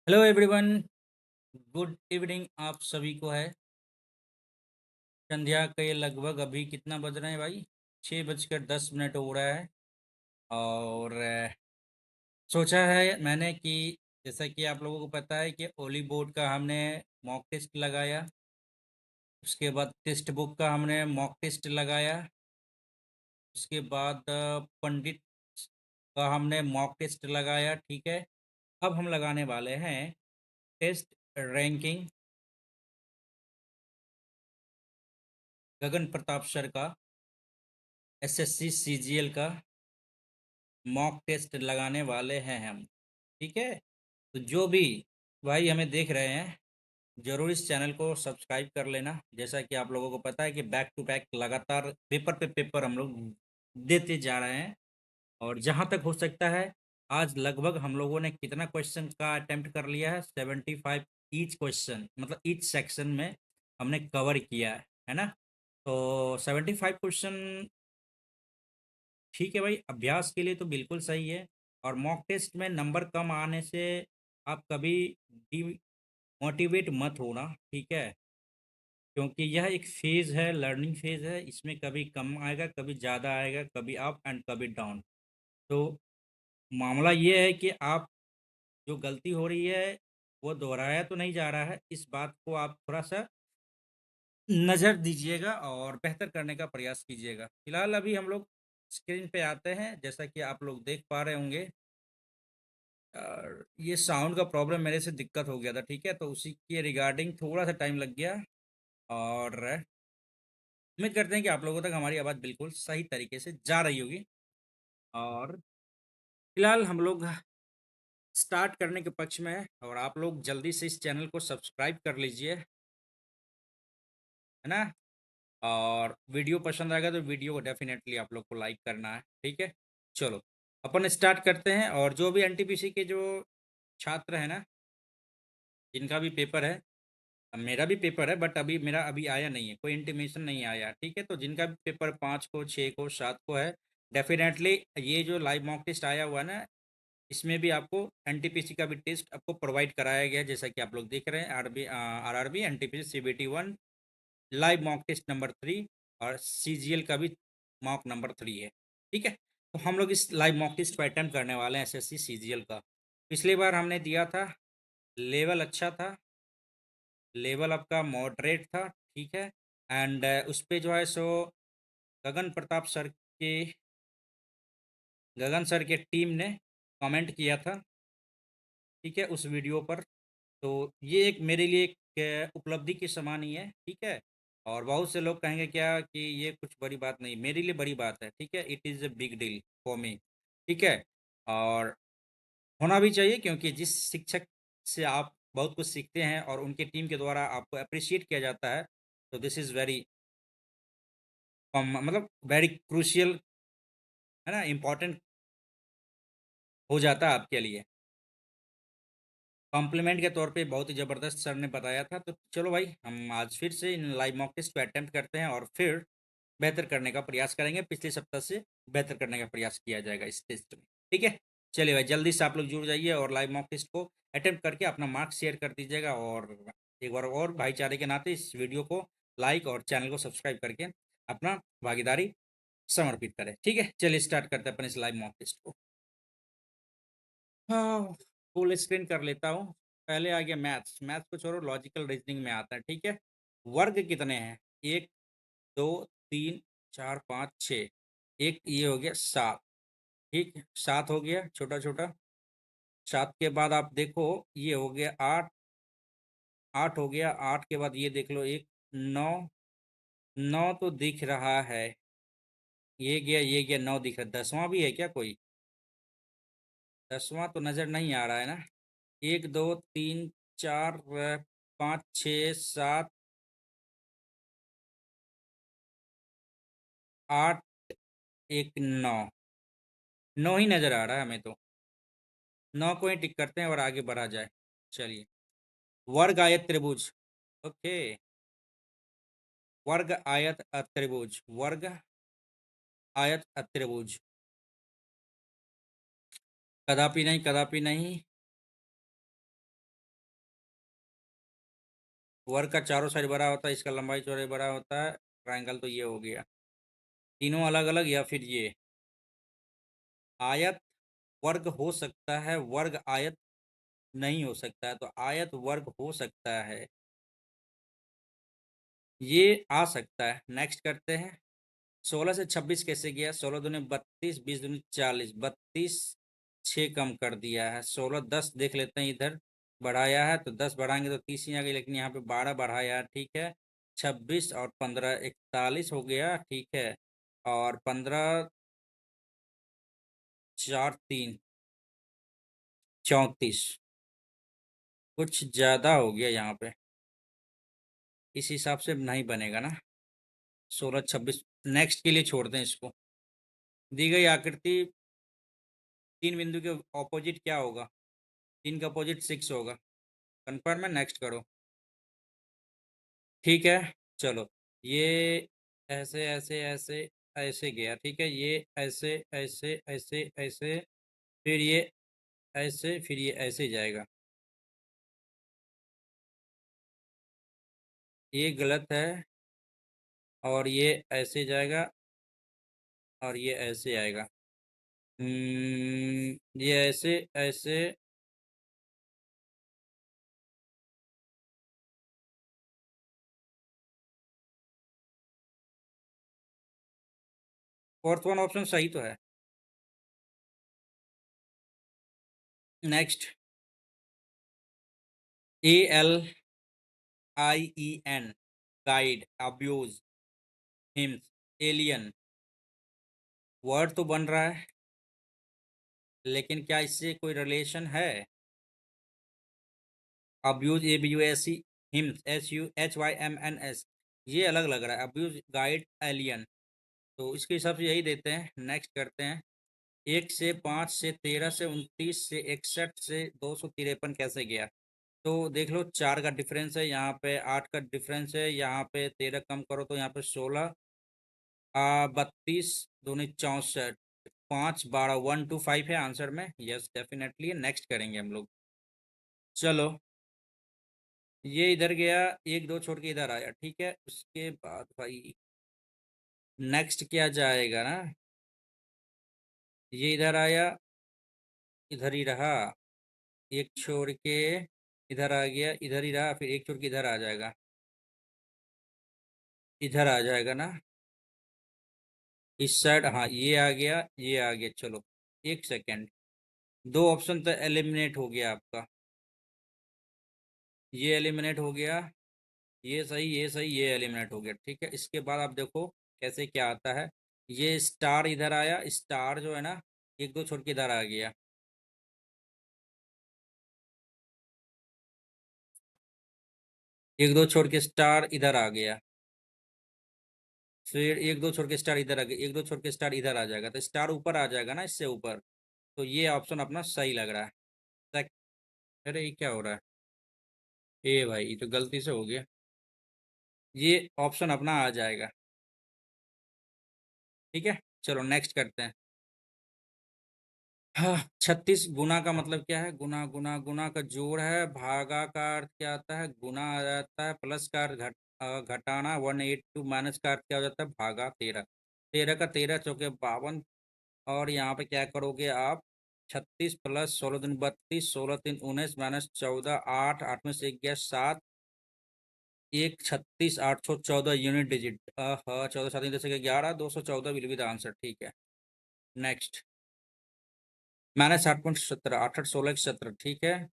Hello everyone, good evening आप सभी को है। संध्या के लगभग अभी कितना बज रहे हैं भाई? 6:10 हो रहा है। और सोचा है मैंने कि जैसा कि आप लोगों को पता है कि ओली बोर्ड का हमने मॉक टेस्ट लगाया। उसके बाद टेक्स्ट बुक का हमने मॉक टेस्ट लगाया। उसके बाद पंडित का हमने मॉक टेस्ट लगाया। ठीक है, अब हम लगाने वाले हैं टेस्ट रैंकिंग गगन प्रताप सर का, एसएससी सीजीएल का मॉक टेस्ट लगाने वाले हैं हम। ठीक है, तो जो भी भाई हमें देख रहे हैं जरूर इस चैनल को सब्सक्राइब कर लेना। जैसा कि आप लोगों को पता है कि बैक टू बैक लगातार पेपर पे पेपर हम लोग देते जा रहे हैं। और जहां तक हो सकता है आज लगभग हम लोगों ने कितना क्वेश्चन का अटेम्प्ट कर लिया है? 75 ईच क्वेश्चन, मतलब ईच सेक्शन में हमने कवर किया है ना। तो 75 क्वेश्चन ठीक है भाई, अभ्यास के लिए तो बिल्कुल सही है। और मॉक टेस्ट में नंबर कम आने से आप कभी डिमोटिवेट मत होना, ठीक है। क्योंकि यह एक फेज है, लर्निंग फेज है। इसमें कभी कम आएगा, कभी ज़्यादा आएगा, कभी अप एंड कभी डाउन। तो मामला ये है कि आप जो गलती हो रही है वो दोहराया तो नहीं जा रहा है। इस बात को आप थोड़ा सा नज़र दीजिएगा और बेहतर करने का प्रयास कीजिएगा। फिलहाल अभी हम लोग स्क्रीन पे आते हैं, जैसा कि आप लोग देख पा रहे होंगे। ये साउंड का प्रॉब्लम मेरे से दिक्कत हो गया था, ठीक है, तो उसी के रिगार्डिंग थोड़ा सा टाइम लग गया। और उम्मीद करते हैं कि आप लोगों तक हमारी आवाज़ बिल्कुल सही तरीके से जा रही होगी। और फिलहाल हम लोग स्टार्ट करने के पक्ष में हैं और आप लोग जल्दी से इस चैनल को सब्सक्राइब कर लीजिए, है ना। और वीडियो पसंद आएगा तो वीडियो को डेफिनेटली आप लोग को लाइक करना है, ठीक है। चलो अपन स्टार्ट करते हैं। और जो भी एनटीपीसी के जो छात्र हैं ना, जिनका भी पेपर है, अब मेरा भी पेपर है बट अभी मेरा अभी आया नहीं है, कोई इंटीमेशन नहीं आया, ठीक है। तो जिनका भी पेपर 5 को, 6 को, 7 को है, डेफिनेटली ये जो लाइव मॉक टेस्ट आया हुआ है ना, इसमें भी आपको एनटीपीसी का भी टेस्ट आपको प्रोवाइड कराया गया है। जैसा कि आप लोग देख रहे हैं, RRB NTPC CBT 1 live mock test number 3 और सीजीएल का भी मॉक नंबर 3 है, ठीक है। तो हम लोग इस लाइव मॉक टेस्ट को अटेम्प्ट करने वाले हैं एसएससी सीजीएल का। पिछली बार हमने दिया था, लेवल अच्छा था, लेवल आपका मॉडरेट था, ठीक है। एंड उस पे जो है सो गगन प्रताप सर के गगन सर के टीम ने कमेंट किया था, ठीक है, उस वीडियो पर। तो ये एक मेरे लिए एक उपलब्धि के समान ही है, ठीक है। और बहुत से लोग कहेंगे क्या कि ये कुछ बड़ी बात नहीं, मेरे लिए बड़ी बात है, ठीक है। It is a big deal for me, ठीक है। और होना भी चाहिए, क्योंकि जिस शिक्षक से आप बहुत कुछ सीखते हैं और उनके टीम के द्वारा आपको अप्रिशिएट किया जाता है, तो दिस इज़ वेरी मतलब वेरी क्रूशियल, है ना, इम्पोर्टेंट हो जाता है आपके लिए। कॉम्प्लीमेंट के तौर पे बहुत ही ज़बरदस्त सर ने बताया था। तो चलो भाई, हम आज फिर से इन लाइव मॉक टेस्ट को अटेम्प्ट करते हैं और फिर बेहतर करने का प्रयास करेंगे। पिछले सप्ताह से बेहतर करने का प्रयास किया जाएगा इस टेस्ट में, ठीक है। चलिए भाई, जल्दी से आप लोग जुड़ जाइए और लाइव मॉक टेस्ट को अटेम्प्ट करके अपना मार्क्स शेयर कर दीजिएगा। और एक बार और भाईचारे के नाते इस वीडियो को लाइक और चैनल को सब्सक्राइब करके अपना भागीदारी समर्पित करें, ठीक है। चलिए स्टार्ट करते हैं अपन इस लाइव मॉक टेस्ट को। हाँ, फुल स्क्रीन कर लेता हूँ। पहले आ गया मैथ्स। मैथ्स को छोड़ो, लॉजिकल रीजनिंग में आता है, ठीक है। वर्ग कितने हैं? 1, 2, 3, 4, 5, 6। एक ये हो गया 7, ठीक है, 7 हो गया छोटा छोटा। 7 के बाद आप देखो, ये हो गया 8, 8 हो गया। 8 के बाद ये देख लो, एक 9, 9 तो दिख रहा है, ये गया 9 दिख रहा है। 10वां भी है क्या कोई? 10वां तो नज़र नहीं आ रहा है ना। 1, 2, 3, 4, 5, 6, 7, 8, एक 9, 9 ही नज़र आ रहा है हमें तो। 9 को ही टिक करते हैं और आगे बढ़ा जाए। चलिए, वर्ग आयत त्रिभुज। ओके, वर्ग आयत अत्रिभुज, वर्ग आयत अत्रिभुज। कदापि नहीं, कदापि नहीं। वर्ग का चारों साइड बड़ा होता है, इसका लंबाई चौड़ाई बड़ा होता है। ट्रायंगल तो ये हो गया, तीनों अलग अलग, या फिर ये आयत वर्ग हो सकता है, वर्ग आयत नहीं हो सकता है, तो आयत वर्ग हो सकता है, ये आ सकता है। नेक्स्ट करते हैं। 16 से 26 कैसे गया? 16 दूनी 32, 20 दूनी 40, 32 6 कम कर दिया है। 16 10 देख लेते हैं, इधर बढ़ाया है तो 10 बढ़ाएंगे तो 30 ही आ गई, लेकिन यहाँ पे 12 बढ़ाया है, ठीक है। 26 और 15 41 हो गया, ठीक है। और 15 4 3 34, कुछ ज़्यादा हो गया यहाँ पे, इस हिसाब से नहीं बनेगा ना। 16 26 नेक्स्ट के लिए छोड़ दें इसको। दी गई आकृति तीन बिंदु के ऑपोजिट क्या होगा? तीन का अपोजिट 6 होगा। कंफर्म है? नेक्स्ट करो। ठीक है, चलो। ये ऐसे ऐसे ऐसे ऐसे गया, ठीक है। ये ऐसे ऐसे ऐसे ऐसे, फिर ये ऐसे, फिर ये ऐसे जाएगा। ये गलत है, और ये ऐसे जाएगा, और ये ऐसे आएगा। ये ऐसे ऐसे। फोर्थ वन ऑप्शन सही तो है। Next. ALIEN, guide, abuse, hymns, alien. Word तो बन रहा है, लेकिन क्या इससे कोई रिलेशन है? अब्यूज ABUSE, हिम्स HUHYMNS, ये अलग लग रहा है। अब्यूज, गाइड, एलियन, तो इसके हिसाब से यही देते हैं। नेक्स्ट करते हैं। 1 से 5 से 13 से 29 से 61 से 253 कैसे गया? तो देख लो, 4 का डिफरेंस है यहाँ पे, 8 का डिफरेंस है यहाँ पे, 13 कम करो तो यहाँ पे 16, 32 दूनी 64, 5 12, 1 2 5 है आंसर में। यस, डेफिनेटली नेक्स्ट करेंगे हम लोग। चलो, ये इधर गया, 1 2 छोड़ के इधर आया, ठीक है। उसके बाद भाई नेक्स्ट क्या जाएगा ना, ये इधर आया, इधर ही रहा, एक छोड़ के इधर आ गया, इधर ही रहा, फिर एक छोड़ के इधर आ जाएगा, इधर आ जाएगा ना, इस साइड। हाँ, ये आ गया, ये आ गया। चलो, एक सेकेंड, दो ऑप्शन तो एलिमिनेट हो गया आपका। ये एलिमिनेट हो गया, ये सही, ये सही, ये एलिमिनेट हो गया, ठीक है। इसके बाद आप देखो कैसे क्या आता है। ये स्टार इधर आया, स्टार जो है ना, एक दो छोड़ के इधर आ गया, एक दो छोड़ के स्टार इधर आ गया, फिर एक दो छोड़ के स्टार इधर आ गया, एक दो छोड़ के स्टार इधर आ जाएगा, तो स्टार ऊपर आ जाएगा ना, इससे ऊपर। तो ये ऑप्शन अपना सही लग रहा है। अरे ये क्या हो रहा है? ए भाई, ये तो गलती से हो गया। ये ऑप्शन अपना आ जाएगा, ठीक है। चलो नेक्स्ट करते हैं। हाँ, 36 गुना का मतलब क्या है? गुना गुना गुना का जोड़ है, भागा का अर्थ क्या आता है? गुना आ जाता है, प्लस का अर्थ घटाना, 182 माइनस का अर्थ क्या हो जाता है? भागा 13। 13 का 13 चौके 52, और यहाँ पे क्या करोगे आप? 36 प्लस 16 दिन 32, 16 तीन 19 माइनस 14, 8 8 में से एक गया 7, एक 36 814 unit digit. 14 7 10 11, 214 will be the answer, ठीक है। नेक्स्ट। माइनस 8.17, 8 8 16 17, ठीक है।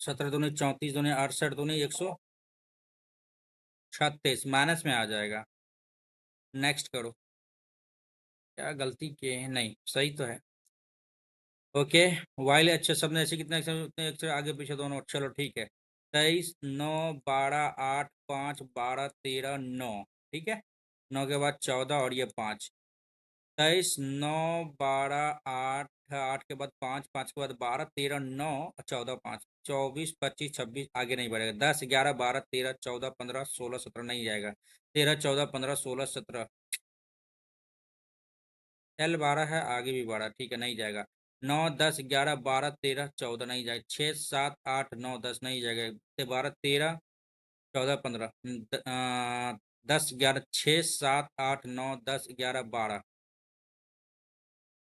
17 दूनी 34 दूनी 68 दूनी 136, माइनस में आ जाएगा। नेक्स्ट करो। क्या गलती किए हैं? नहीं, सही तो है। ओके। वाइल अच्छे शब्द ने ऐसे कितने अक्षर, उतने अक्षर आगे पीछे दोनों। चलो ठीक है। 23 9 12 8 5 12 13 9, ठीक है। 9 के बाद 14 और ये 5। 23 9 12 8, 8 के बाद 5, 5 के बाद 12 13 9, 14 5, 24 25 26, आगे नहीं बढ़ेगा। 10 11 12 13 14 15 16 17 नहीं जाएगा। 13 14 15 16 17, L 12 है, आगे भी 12, ठीक है, नहीं जाएगा। 9 10 11 12 13 14 नहीं जाएगा। 6 7 8 9 10 नहीं जाएगा। 12 13 14 15 10 11 6 7 8 9 10 11 12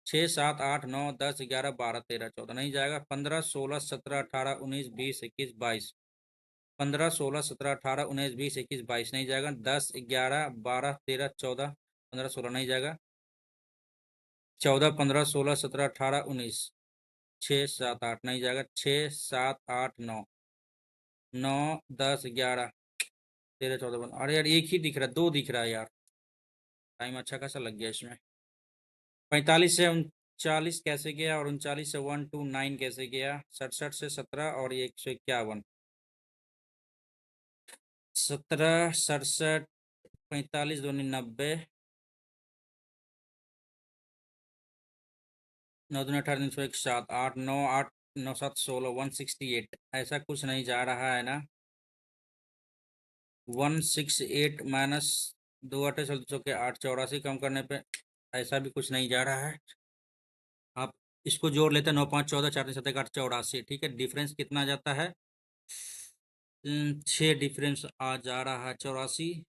6 7 8 9 10 11 12 13 14 नहीं जाएगा। 15 16 17 18 19 20 21 22 15 16 17 18 19 20 21 22 नहीं जाएगा। 10 11 12 13 14 15 16 नहीं जाएगा। 14 15 16 17 18 19 6 7 8 नहीं जाएगा। 6 7 8 9 9 10 11 13 14 15 अरे यार एक ही दिख रहा है, दो दिख रहा है यार। टाइम अच्छा खासा लग गया इसमें। 45 से 39 कैसे गया, और 39 से 129 कैसे गया, 67 से 17 और 151। 17 67 45 दूनी 90, 9 दूनी 18 301 7 8 9 8 9 7 16 168। ऐसा कुछ नहीं जा रहा है ना। 168 माइनस 2 8 8 84 कम करने पे ऐसा भी कुछ नहीं जा रहा है। आप इसको जोड़ लेते हैं। 9 5 14 4 3 7 8 84। ठीक है, डिफरेंस कितना जाता है? 6 डिफरेंस आ जा रहा है 84।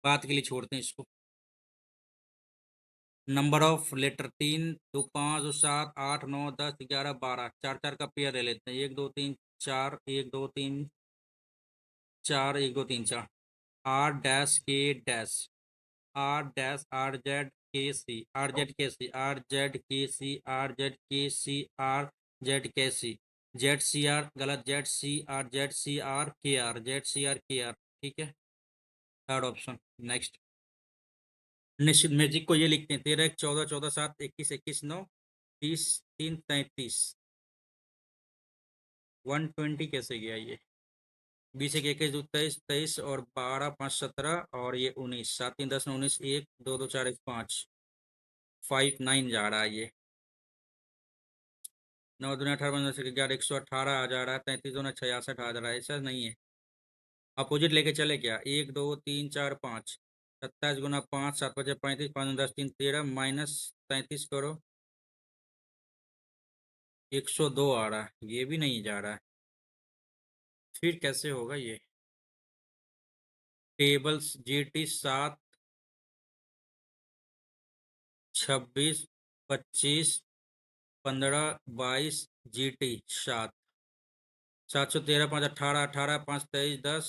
बात के लिए छोड़ते हैं इसको। नंबर ऑफ लेटर 3 2 5 2 7 8 9 10 11 12 चार चार का पेयर ले लेते हैं। 1 2 3 4 1 2 3 4 1 2 3 4। R dash K dash R dash R Z K C are Z K C are Z K C are Z K C Z C R गलत, जेड सी आर के are. ठीक है, थर्ड ऑप्शन। नेक्स्ट। निश्चित magic को ये लिखते हैं। 13 1 14 14 7 21 21 9 30 3 33। 120 कैसे गया ये? 20 1 21 2 23 23 और 12 5 17 और ये 19 7 3 10 9 19 1 2 2 4 1 5 59 जा रहा है ये। 9 दूनी 18 15 से 11 118 आ जा रहा है। 33 दूना 66 आ जा रहा है। ऐसा नहीं है, अपोजिट लेके चले क्या? 1 2 3 4 5 27 गुना 5 7 5 35 5 10 3 13 माइनस 33 करो, 102 आ रहा है। ये भी नहीं जा रहा है, फिर कैसे होगा ये? टेबल्स GT 7 26 25 15 22 GT 7 713 5 18 18 5 23 10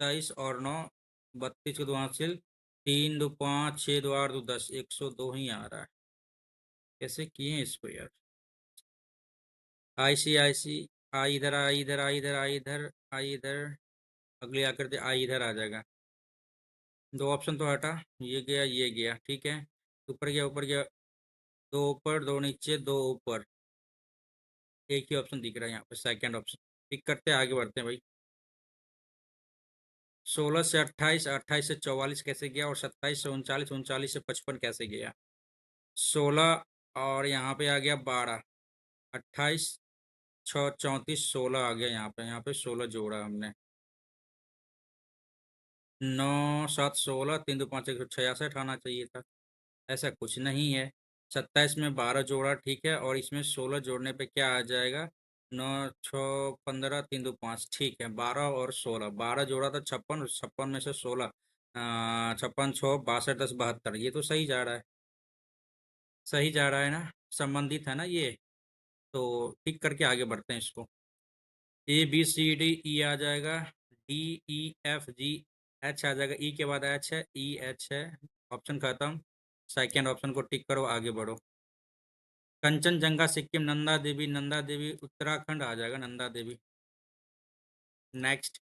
23 और 9 32 को 2 हासिल। 3 2 5 6 2 8 2 10 102 ही आ रहा है। कैसे किए हैं इसको यार? IC आई इधर, आई इधर, आई इधर, आई इधर, आई इधर, अगली आकृति आई इधर आ जाएगा। दो ऑप्शन तो हटा, ये गया ये गया। ठीक है, ऊपर गया ऊपर गया। दो ऊपर दो नीचे दो ऊपर, एक ही ऑप्शन दिख रहा है यहाँ पे, सेकंड ऑप्शन। टिक करते हैं, आगे बढ़ते हैं भाई। 16 से 28, 28 से 44 कैसे गया, और 27 से 39, 39 से 55 कैसे गया? 16 और यहाँ पे आ गया 12, 28 छ 34 16 आ गया यहाँ पे। 16 जोड़ा हमने। 9 7 16 3 2 5 166 आना चाहिए था। ऐसा कुछ नहीं है। 27 में 12 जोड़ा, ठीक है, और इसमें 16 जोड़ने पे क्या आ जाएगा? 9 6 15 3 2 5। ठीक है, 12 और 16, 12 जोड़ा था 56, 56 में से 16 56 6 62 10 72। ये तो सही जा रहा है, सही जा रहा है ना, संबंधित है ना ये। तो टिक करके आगे बढ़ते हैं इसको। ABCDE आ जाएगा। DEFG H आ जाएगा। ई के बाद H है, EH है। ऑप्शन खत्म। सेकेंड ऑप्शन को टिक करो, आगे बढ़ो। कंचनजंगा सिक्किम, नंदा देवी उत्तराखंड आ जाएगा, नंदा देवी। नेक्स्ट।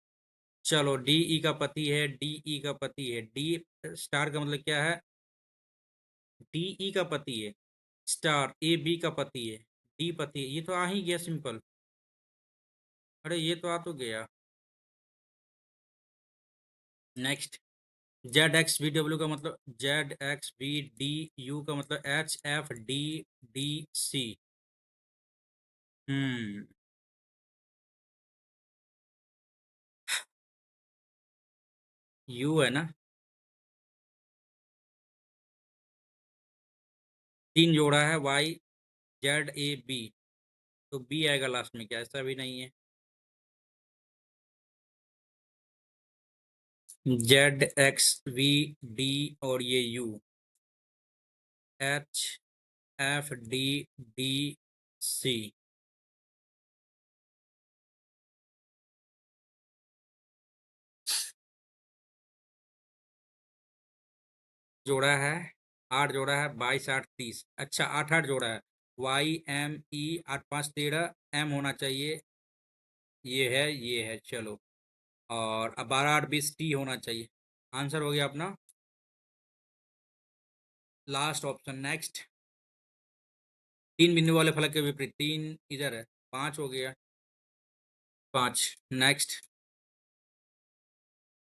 चलो, DE का पति है, DE का पति है। डी स्टार का मतलब क्या है? DE का पति है स्टार, AB का पति है, D पति है। ये तो आ ही गया सिंपल। अरे ये तो आ तो गया। नेक्स्ट। ZXVW का मतलब, ZXVDU का मतलब HFDDC। हम्म U है ना? 3 जोड़ा है YZAB, तो B आएगा लास्ट में क्या? ऐसा भी नहीं है। ZXVD और ये UHFDDC जोड़ा है, 8 जोड़ा है, 22 8 30। अच्छा 8 8 जोड़ा है, YME 8 5 13, M होना चाहिए, ये है चलो। और अब 12 8 20 T होना चाहिए। आंसर हो गया अपना। Last option next. 3 बिंदु वाले फलक के विपरीत, 3 इधर है, 5 हो गया, 5 नेक्स्ट।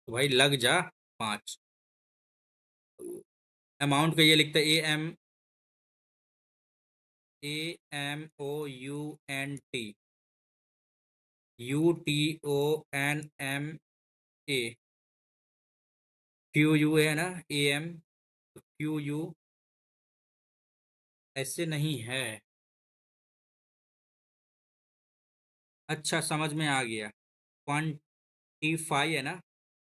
तो भाई लग जा, 5। अमाउंट का ये लिखते हैं AMOUNT, UTONMA, QU है ना, AM, QU ऐसे नहीं है। अच्छा समझ में आ गया, क्वान्टिफाई है ना,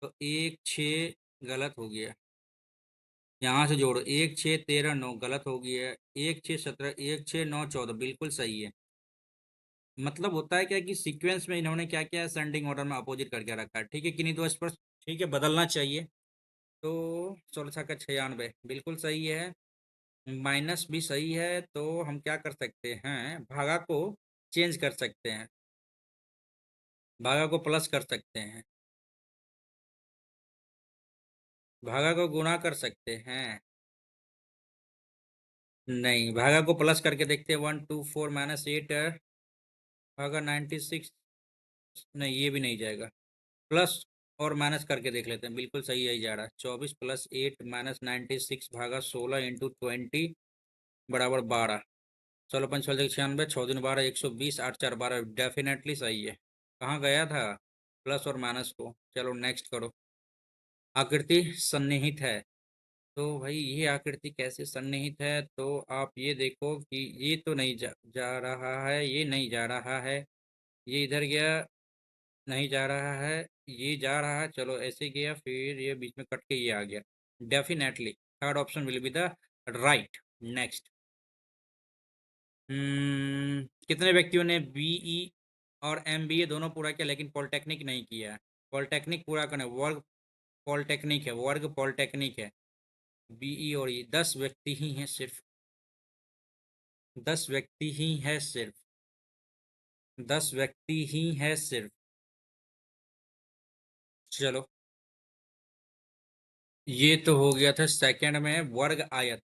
तो 1 6 गलत हो गया। यहाँ से जोड़ो, 1 6 13 9 गलत हो गया, 1 6 17 1 6 9 14 बिल्कुल सही है। मतलब होता है क्या कि सीक्वेंस में इन्होंने क्या किया है, सेंडिंग ऑर्डर में अपोजिट करके रखा है, ठीक है कि नहीं दोस्त? ठीक है, बदलना चाहिए। तो 16 का 96 बिल्कुल सही है। माइनस भी सही है, तो हम क्या कर सकते हैं, भागा को चेंज कर सकते हैं, भागा को प्लस कर सकते हैं, भागा को गुणा कर सकते हैं। नहीं, भागा को प्लस करके देखते हैं, 1 2 4 - 8 भागा 96। नहीं, ये भी नहीं जाएगा। प्लस और माइनस करके देख लेते हैं, बिल्कुल सही यही जा रहा है। 24 + 8 - 96 भागा 16 × 20 बराबर 12। 16 × 5 = 96, 6 × 12 120, 8 4 12 डेफिनेटली सही है। कहाँ गया था प्लस और माइनस को? चलो नेक्स्ट करो। आकृति सन्निहित है, तो भाई ये आकृति कैसे सन्निहित है? तो आप ये देखो कि ये तो नहीं जा रहा है, ये नहीं जा रहा है, ये इधर गया, नहीं जा रहा है, ये जा रहा है, चलो ऐसे गया, फिर ये बीच में कट के ये आ गया। Definitely third option will be the right. Next. कितने व्यक्तियों ने बीई और एमबीए दोनों पूरा किया लेकिन पॉलिटेक्निक नहीं किया है? पॉलिटेक्निक पूरा करना, वर्ग पॉलिटेक्निक है, वर्ग पॉलिटेक्निक है। बीई और ये 10 व्यक्ति ही हैं सिर्फ, 10 व्यक्ति ही है सिर्फ, 10 व्यक्ति ही है सिर्फ। चलो, ये तो हो गया था सेकंड में, वर्ग आयत।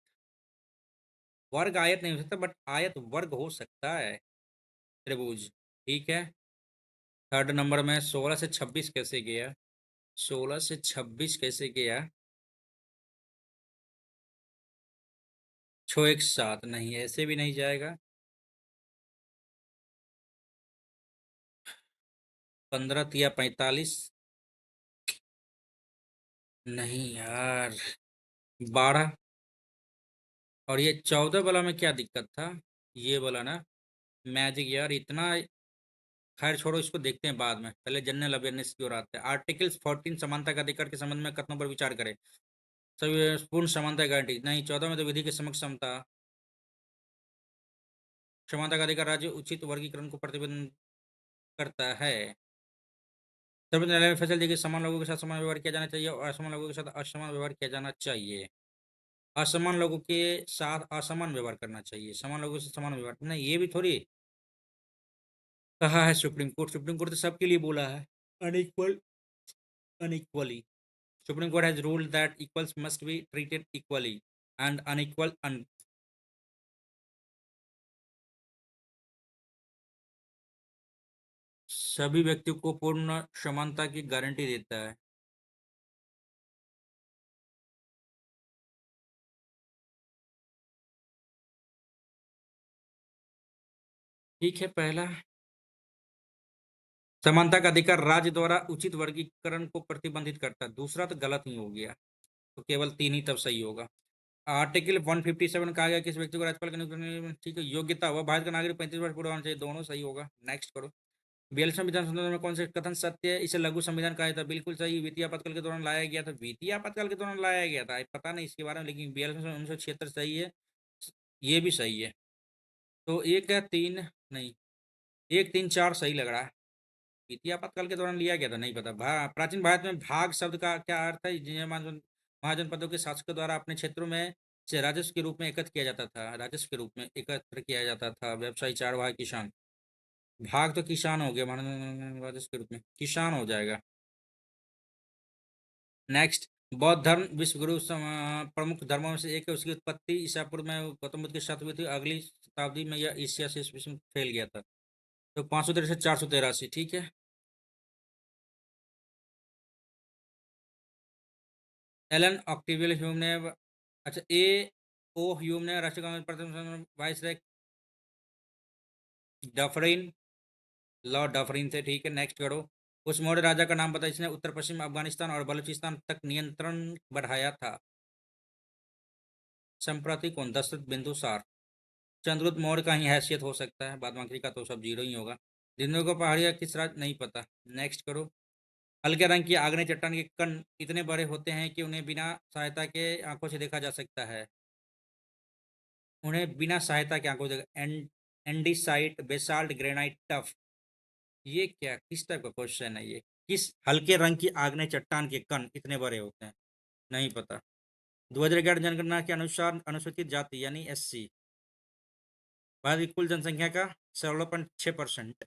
वर्ग आयत नहीं हो सकता, बट आयत वर्ग हो सकता है, त्रिभुज। ठीक है। थर्ड नंबर में 16 से 26 कैसे गया? 16 से 26 कैसे गया? 6 1 7, नहीं ऐसे भी नहीं जाएगा। 15 तिया 45, नहीं यार। 12, और ये 14 वाला में क्या दिक्कत था? ये वाला ना, मैजिक यार इतना। खैर छोड़ो, इसको देखते हैं बाद में, पहले जनरल अवेयरनेस की ओर आते हैं। आर्टिकल्स 14 समानता का अधिकार के संबंध में कथनों पर विचार करें। सभी पूर्ण समानता गारंटी नहीं। 14 में तो विधि के समक्ष समता, समानता का अधिकार राज्य उचित वर्गीकरण को प्रतिबंध करता है। सर्वोच्च न्यायालय ने फैसला दिया कि समान लोगों के साथ समान व्यवहार किया जाना चाहिए और असमान लोगों के साथ असमान व्यवहार किया जाना चाहिए। असमान लोगों के साथ असमान व्यवहार करना चाहिए, समान लोगों से समान व्यवहार नहीं, ये भी थोड़ी कहा है सुप्रीम कोर्ट। सुप्रीम कोर्ट तो सबके लिए बोला है, unequal unequally. Supreme court has ruled that equals must be treated equally and unequal सभी व्यक्तियों को पूर्ण समानता की गारंटी देता है। ठीक है, पहला समानता का अधिकार राज्य द्वारा उचित वर्गीकरण को प्रतिबंधित करता है, दूसरा तो गलत ही हो गया, तो केवल 3 ही तब सही होगा। आर्टिकल 157 कहा गया किस व्यक्ति को राज्यपाल के नियुक्त करने में ठीक है योग्यता हुआ भारत का नागरिक 35 वर्ष पूरा होना चाहिए, दोनों सही होगा। नेक्स्ट करो। 42वें विधान संशोधन में कौन से कथन सत्य है, इसे लघु संविधान कहा जाता है, बिल्कुल सही। वित्तीय आपातकाल के दौरान लाया गया था, वित्तीय आपातकाल के दौरान लाया गया था, पता नहीं इसके बारे में, लेकिन 42 सही है, ये भी सही है। तो एक है तीन, नहीं, 1 3 4 सही लग रहा है। वित्तीय आपातकाल के दौरान लिया गया था, नहीं पता। प्राचीन भारत में भाग शब्द का क्या अर्थ है, जिन्हें महाजनपदों के शासकों द्वारा अपने क्षेत्रों में से राजस्व के रूप में एकत्र किया जाता था, राजस्व के रूप में एकत्र किया जाता था। व्यवसायी, चारवाहा, किसान। भाग तो किसान हो गया, राजस्व के रूप में किसान हो जाएगा। नेक्स्ट। बौद्ध धर्म विश्व गुरु प्रमुख धर्मों में से एक है, उसकी उत्पत्ति ईसा पूर्व में गौतम बुद्ध के साथ हुई थी, अगली शताब्दी में यह एशिया से विश्व में फैल गया था। तो 563 ठीक है। एलन ऑक्टेवियल ह्यूम ने, अच्छा, ए ओ ह्यूम ने राष्ट्रीय कांग्रेस प्रथम वाइस डफरिन, लॉर्ड डफरिन थे, ठीक है। नेक्स्ट करो। उस मौर्य राजा का नाम बताइए जिसने उत्तर पश्चिम अफगानिस्तान और बलूचिस्तान तक नियंत्रण बढ़ाया था। संप्रति कौन, दशरथ बिंदुसार। चंद्रगुप्त मौर्य का ही हैसियत हो सकता है, बाद बाकी का तो सब जीरो ही होगा। दिनों को पहाड़िया किस राज, नहीं पता। नेक्स्ट करो। हल्के रंग की आग्नेय चट्टान के कण इतने बड़े होते हैं कि उन्हें बिना सहायता के आंखों से देखा जा सकता है, उन्हें बिना सहायता के आंखों से देखा। एंडीसाइट, बेसाल्ट, ग्रेनाइट, टफ। ये क्या, किस टाइप का क्वेश्चन है ये। किस हल्के रंग की आग्नेय चट्टान के कण इतने बड़े होते हैं, नहीं पता। 2011 जनगणना के अनुसार अनुसूचित जाति यानी एससी भारत की कुल जनसंख्या का 16.6%।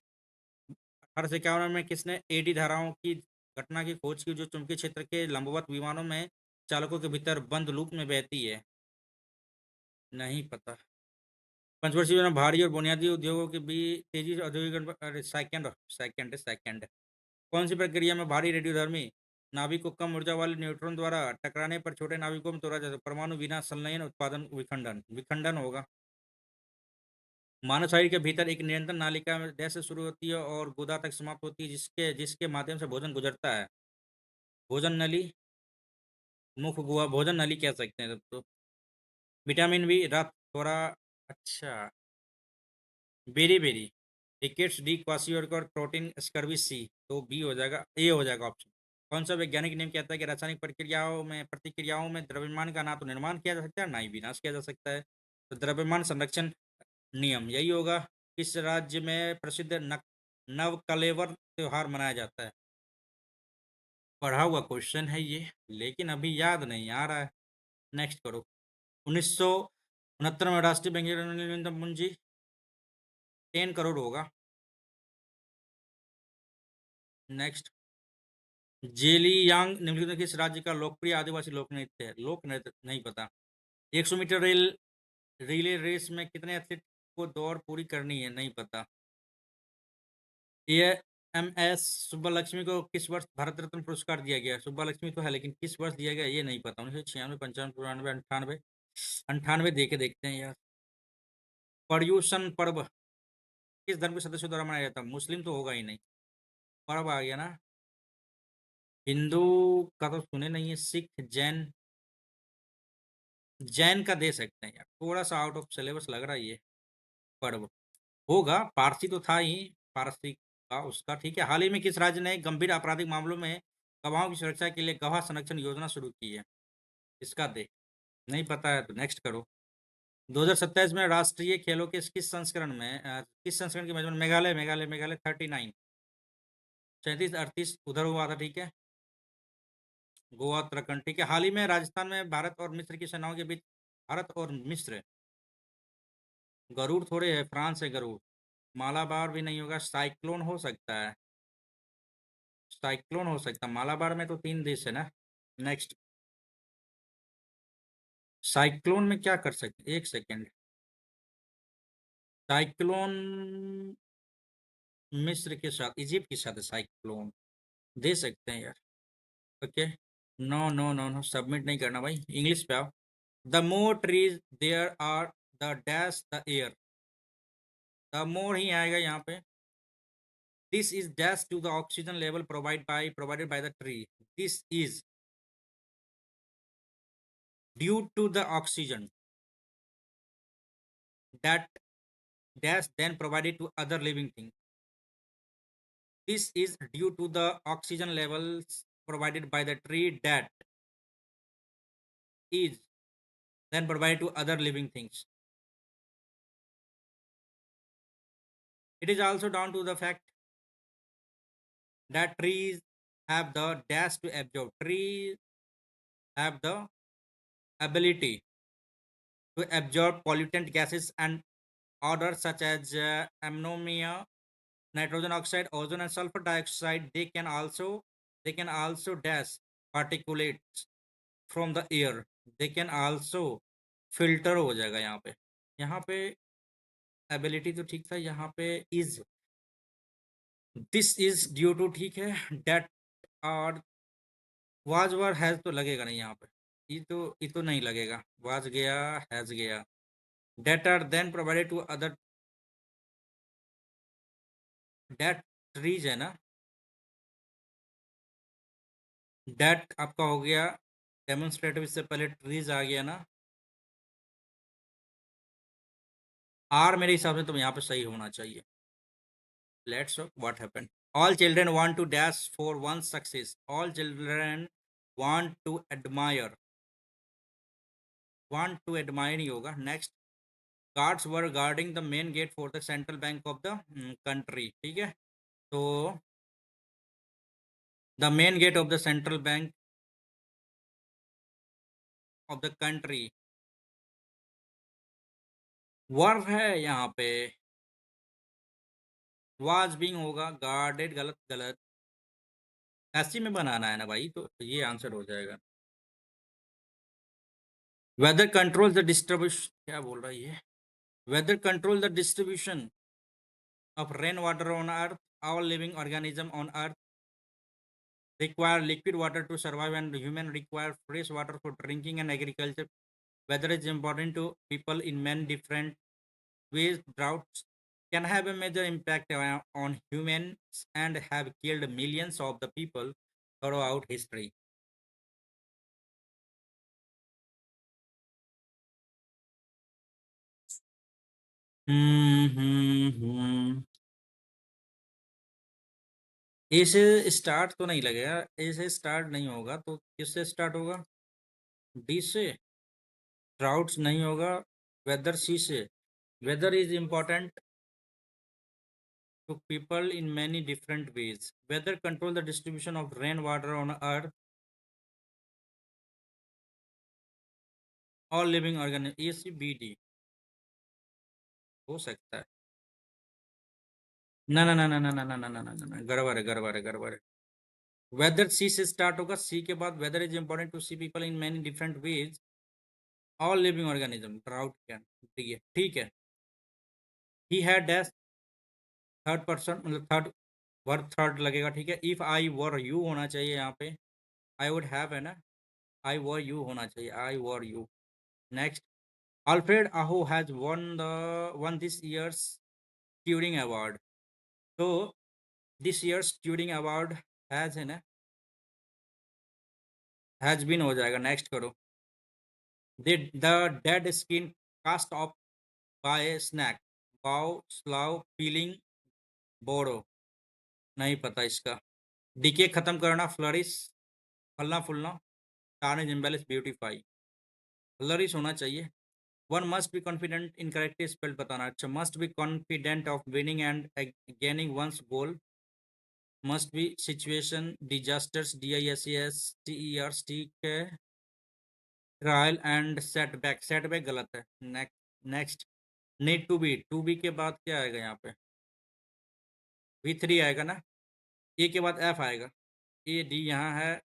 1851 में किसने एडी धाराओं की घटना की खोज की जो चुंबकीय क्षेत्र के लंबवत विमानों में चालकों के भीतर बंद लूप में बहती है, नहीं पता। पंचवर्षीय योजना भारी और बुनियादी उद्योगों के बीच तेजी से औद्योगिक, अरे सेकंड सेकंड सेकंड। कौन सी प्रक्रिया में भारी रेडियोधर्मी नाभिक को कम ऊर्जा वाले न्यूट्रॉन द्वारा टकराने पर छोटे नाभिकों में तोड़ा जाता है, परमाणु विना संलयन उत्पादन विखंडन, विखंडन होगा। मानव शरीर के भीतर एक निरंतर नालिका में डैश से शुरू होती है और गुदा तक समाप्त होती है, जिसके जिसके माध्यम से भोजन गुजरता है। भोजन नली, मुख गुहा, भोजन नली कह सकते हैं तब तो। विटामिन बी रक्त थोड़ा, अच्छा, beriberi, rickets, D kwashiorkor और प्रोटीन स्कर्वी सी। तो बी हो जाएगा, ए हो जाएगा ऑप्शन। कौन सा वैज्ञानिक नियम कहता है कि रासायनिक प्रतिक्रियाओं में द्रव्यमान का ना तो निर्माण किया जा सकता है ना ही विनाश किया जा सकता है। तो द्रव्यमान संरक्षण नियम यही होगा। किस राज्य में प्रसिद्ध नवकलेवर त्योहार मनाया जाता है। पढ़ा हुआ क्वेश्चन है ये, लेकिन अभी याद नहीं आ रहा है। नेक्स्ट करो। 1969 में राष्ट्रीय बैंक न्यूनतम पूंजी 10 करोड़ होगा। नेक्स्ट। जेलियांग निम्नलिखित में किस राज्य का लोकप्रिय आदिवासी लोक नृत्य है, लोक नृत्य नहीं पता। 100 मीटर रिले रेस में कितने एथलीट को दौड़ पूरी करनी है, नहीं पता। ये एम एस सुब्बालक्ष्मी को किस वर्ष भारत रत्न पुरस्कार दिया गया, सुब्बालक्ष्मी तो है लेकिन किस वर्ष दिया गया ये नहीं पता। 1996, 95, 95, 98, 98 देखे देखते हैं यार। पर्यूषण पर्व किस धर्म के सदस्यों द्वारा मनाया जाता है, मुस्लिम तो होगा ही नहीं। पर्व आ गया ना। हिंदू का तो सुने नहीं है, सिख, जैन। जैन का दे सकते हैं यार, थोड़ा सा आउट ऑफ सिलेबस लग रहा है ये पर्व। होगा, पारसी तो था ही, पारसी का उसका ठीक है। हाल ही में किस राज्य ने गंभीर आपराधिक मामलों में गवाहों की सुरक्षा के लिए गवाह संरक्षण योजना शुरू की है, इसका दे, नहीं पता है तो नेक्स्ट करो। 2027 में राष्ट्रीय खेलों के किस संस्करण में किस संस्करण की मेजबान मेघालय, मेघालय मेघालय 39, 37, 38 उधर हुआ था, ठीक है। गोवा, उत्तराखंड, ठीक है। हाल ही में राजस्थान में भारत और मिस्र की सेनाओं के बीच, भारत और मिस्र, गरुड़ थोड़े है, फ्रांस है गरुड़। मालाबार भी नहीं होगा, साइक्लोन हो सकता है, साइक्लोन हो सकता है। मालाबार में तो 3 देश है ना। नेक्स्ट। साइक्लोन में क्या कर सकते, एक सेकेंड। साइक्लोन मिस्र के साथ, इजिप्ट के साथ है साइक्लोन, दे सकते हैं यार। Okay. No no no no, submit नहीं करना भाई, इंग्लिश पे आओ। The more trees there are, the dash the air, the more ही आएगा यहाँ पे। This is dash to the oxygen level provided by the tree, this is due to the oxygen that dash then provided to other living things. This is due to the oxygen levels provided by the tree that is then provided to other living things. It is also down to the fact that trees have the dash to absorb. Trees have the ability to absorb pollutant gases and odors such as ammonia, nitrogen oxide, ozone, and sulfur dioxide. They can also dash particulates from the air. They can also filter हो जाएगा यहाँ पे ability तो ठीक था, यहाँ पे is this is due to, ठीक है, डेट और वाज वर हैज तो लगेगा नहीं यहाँ पे, ये तो नहीं लगेगा, वाज गया, हैज गया, that are then provided to other, that trees है ना, डेट आपका हो गया डेमोन्स्ट्रेटिव, इससे पहले ट्रीज आ गया ना, आर मेरे हिसाब से तो यहाँ पे सही होना चाहिए. Let's what happened. All children want to dash for one's success. All children want to admire. Want to admire नहीं होगा. Next, guards were guarding the main gate for the central bank of the country. ठीक है. तो the main gate of the central bank of the country were है यहाँ पे. was being होगा. guarded गलत गलत. ऐसी में बनाना है ना भाई, तो ये आंसर हो जाएगा. Weather controls the distribution. क्या बोल रहा है ये? Weather controls the distribution of rainwater on earth. All living organisms on earth require liquid water to survive, and humans require fresh water for drinking and agriculture. Weather is important to people in many different ways. Droughts can have a major impact on humans and have killed millions of the people throughout history. ए से start तो नहीं लगेगा, ए से start नहीं होगा, तो किससे start होगा? डी से. ड्राउट्स नहीं होगा. वेदर सी से. Weather is important to people in many different ways. Weather control the distribution of rainwater on earth. All living organisms. ACBD हो सकता है. ना ना ना ना ना ना ना ना ना ना ना, गड़बड़ है, गड़बड़ है, गड़बड़ है. वेदर सी से स्टार्ट होगा. सी के बाद weather is important to sea people in many different ways. All living organism. Drought can. ठीक है. He had dash. Third person मतलब थर्ड वर्ब थर्ड लगेगा. ठीक है. इफ आई वर यू होना चाहिए यहाँ पे. आई वुड हैव है ना. आई वर यू होना चाहिए. I were you. Next. Alfred Aho has won this year's Turing Award. So this year's Turing Award है ना, has been हो जाएगा. नेक्स्ट करो. The dead skin cast off by a snack. Bow, slough, peeling, बोरो. नहीं पता इसका. DK खत्म करना. फ्लरिश, फलना फूलना. Tarnish, embellish, beautify. फ्लरिश होना चाहिए. One must be confident in correctly spelled बताना. अच्छा, must be confident of winning and gaining one's goal. Must be situation, disasters, DISASTERS, ठीक है. Trial and setback. सेटबैक गलत है. नेक्स्ट. नीड टू बी के बाद क्या आएगा यहाँ पे? V3 आएगा ना. ए के बाद एफ आएगा. ए डी यहाँ है.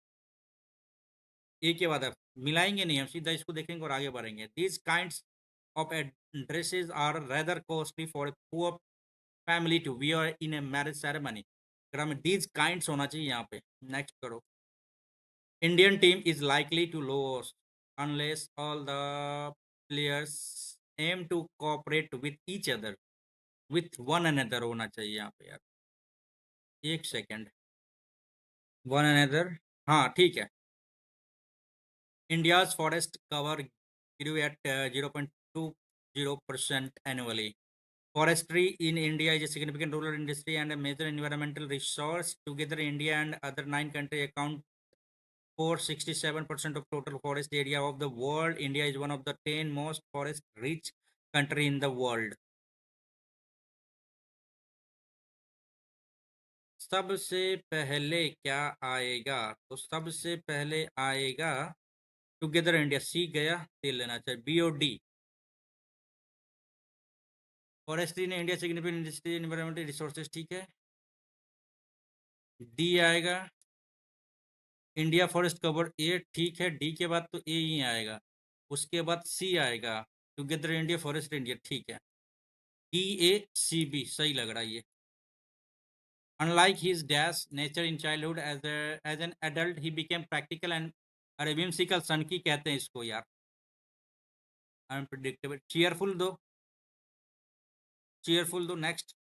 ए के बाद एफ. मिलाएंगे नहीं हम, सीधा इसको देखेंगे और आगे बढ़ेंगे. These kinds of dresses are rather costly for a poor family to wear in a marriage ceremony. में these kinds होना चाहिए यहाँ पे. नेक्स्ट करो. Indian team is likely to lose unless all the players aim to cooperate with each other, with one another होना चाहिए यहाँ पे यार. एक सेकेंड. One another. हाँ ठीक है. India's forest cover grew at 0.20% annually. Forestry in India is a significant rural industry and a major environmental resource. Together, India and other 9 countries account for 67% of total forest area of the world. India is one of the 10 most forest-rich country in the world. सबसे पहले क्या आएगा? तो सबसे पहले आएगा together India. सी गया, तेल लेना चाहिए। बी और डी। फॉरेस्ट्री ने India significant industry environmental resources, ठीक है। डी आएगा इंडिया फॉरेस्ट कवर, ए ठीक है। डी के बाद तो ए ही आएगा। उसके बाद सी आएगा टुगेदर इंडिया फॉरेस्ट इंडिया, ठीक है। डी ए सी बी सही लग रहा है ये। Unlike his dash nature in childhood, as an adult he became practical and अरे whimsical सन की कहते हैं इसको यार। अनप्रिडिक्टेबल। चीयरफुल दो नेक्स्ट।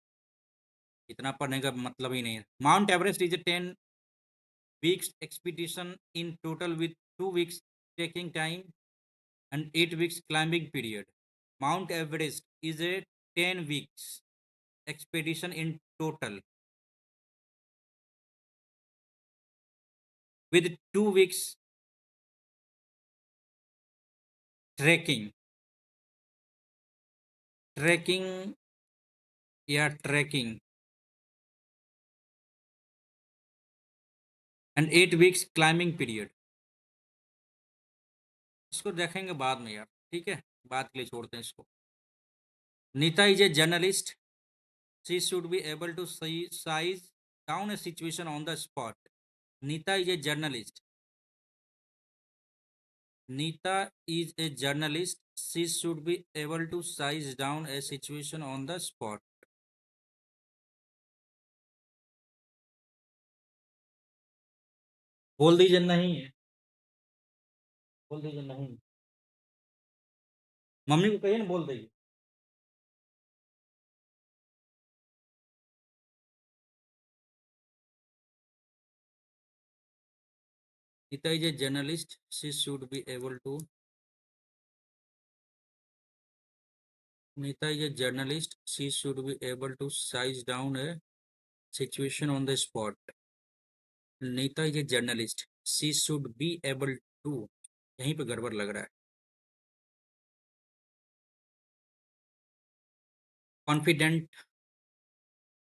इतना पढ़ने का मतलब ही नहीं है। Mount Everest is a 10 weeks expedition in total with 2 weeks trekking time and 8 weeks climbing period. Mount Everest is a 10 weeks expedition in total with 2 weeks trekking या trekking and 8 weeks climbing period. इसको देखेंगे बाद में यार, ठीक है, बाद के लिए छोड़ते हैं इसको। Neeta is a journalist, she should be able to size down a situation on the spot. Neeta is a journalist. Neeta is a journalist. She should be able to size down a situation on the spot. बोल दीजिए नहीं है, बोल दीजिए नहीं। Mummy को कहिए ना, बोल दीजिए। Neeta is a journalist. She should be able to. Neeta is a journalist. She should be able to size down a situation on the spot. Neeta is a journalist, she should be able to, यहीं पे गड़बड़ लग रहा है। Confident,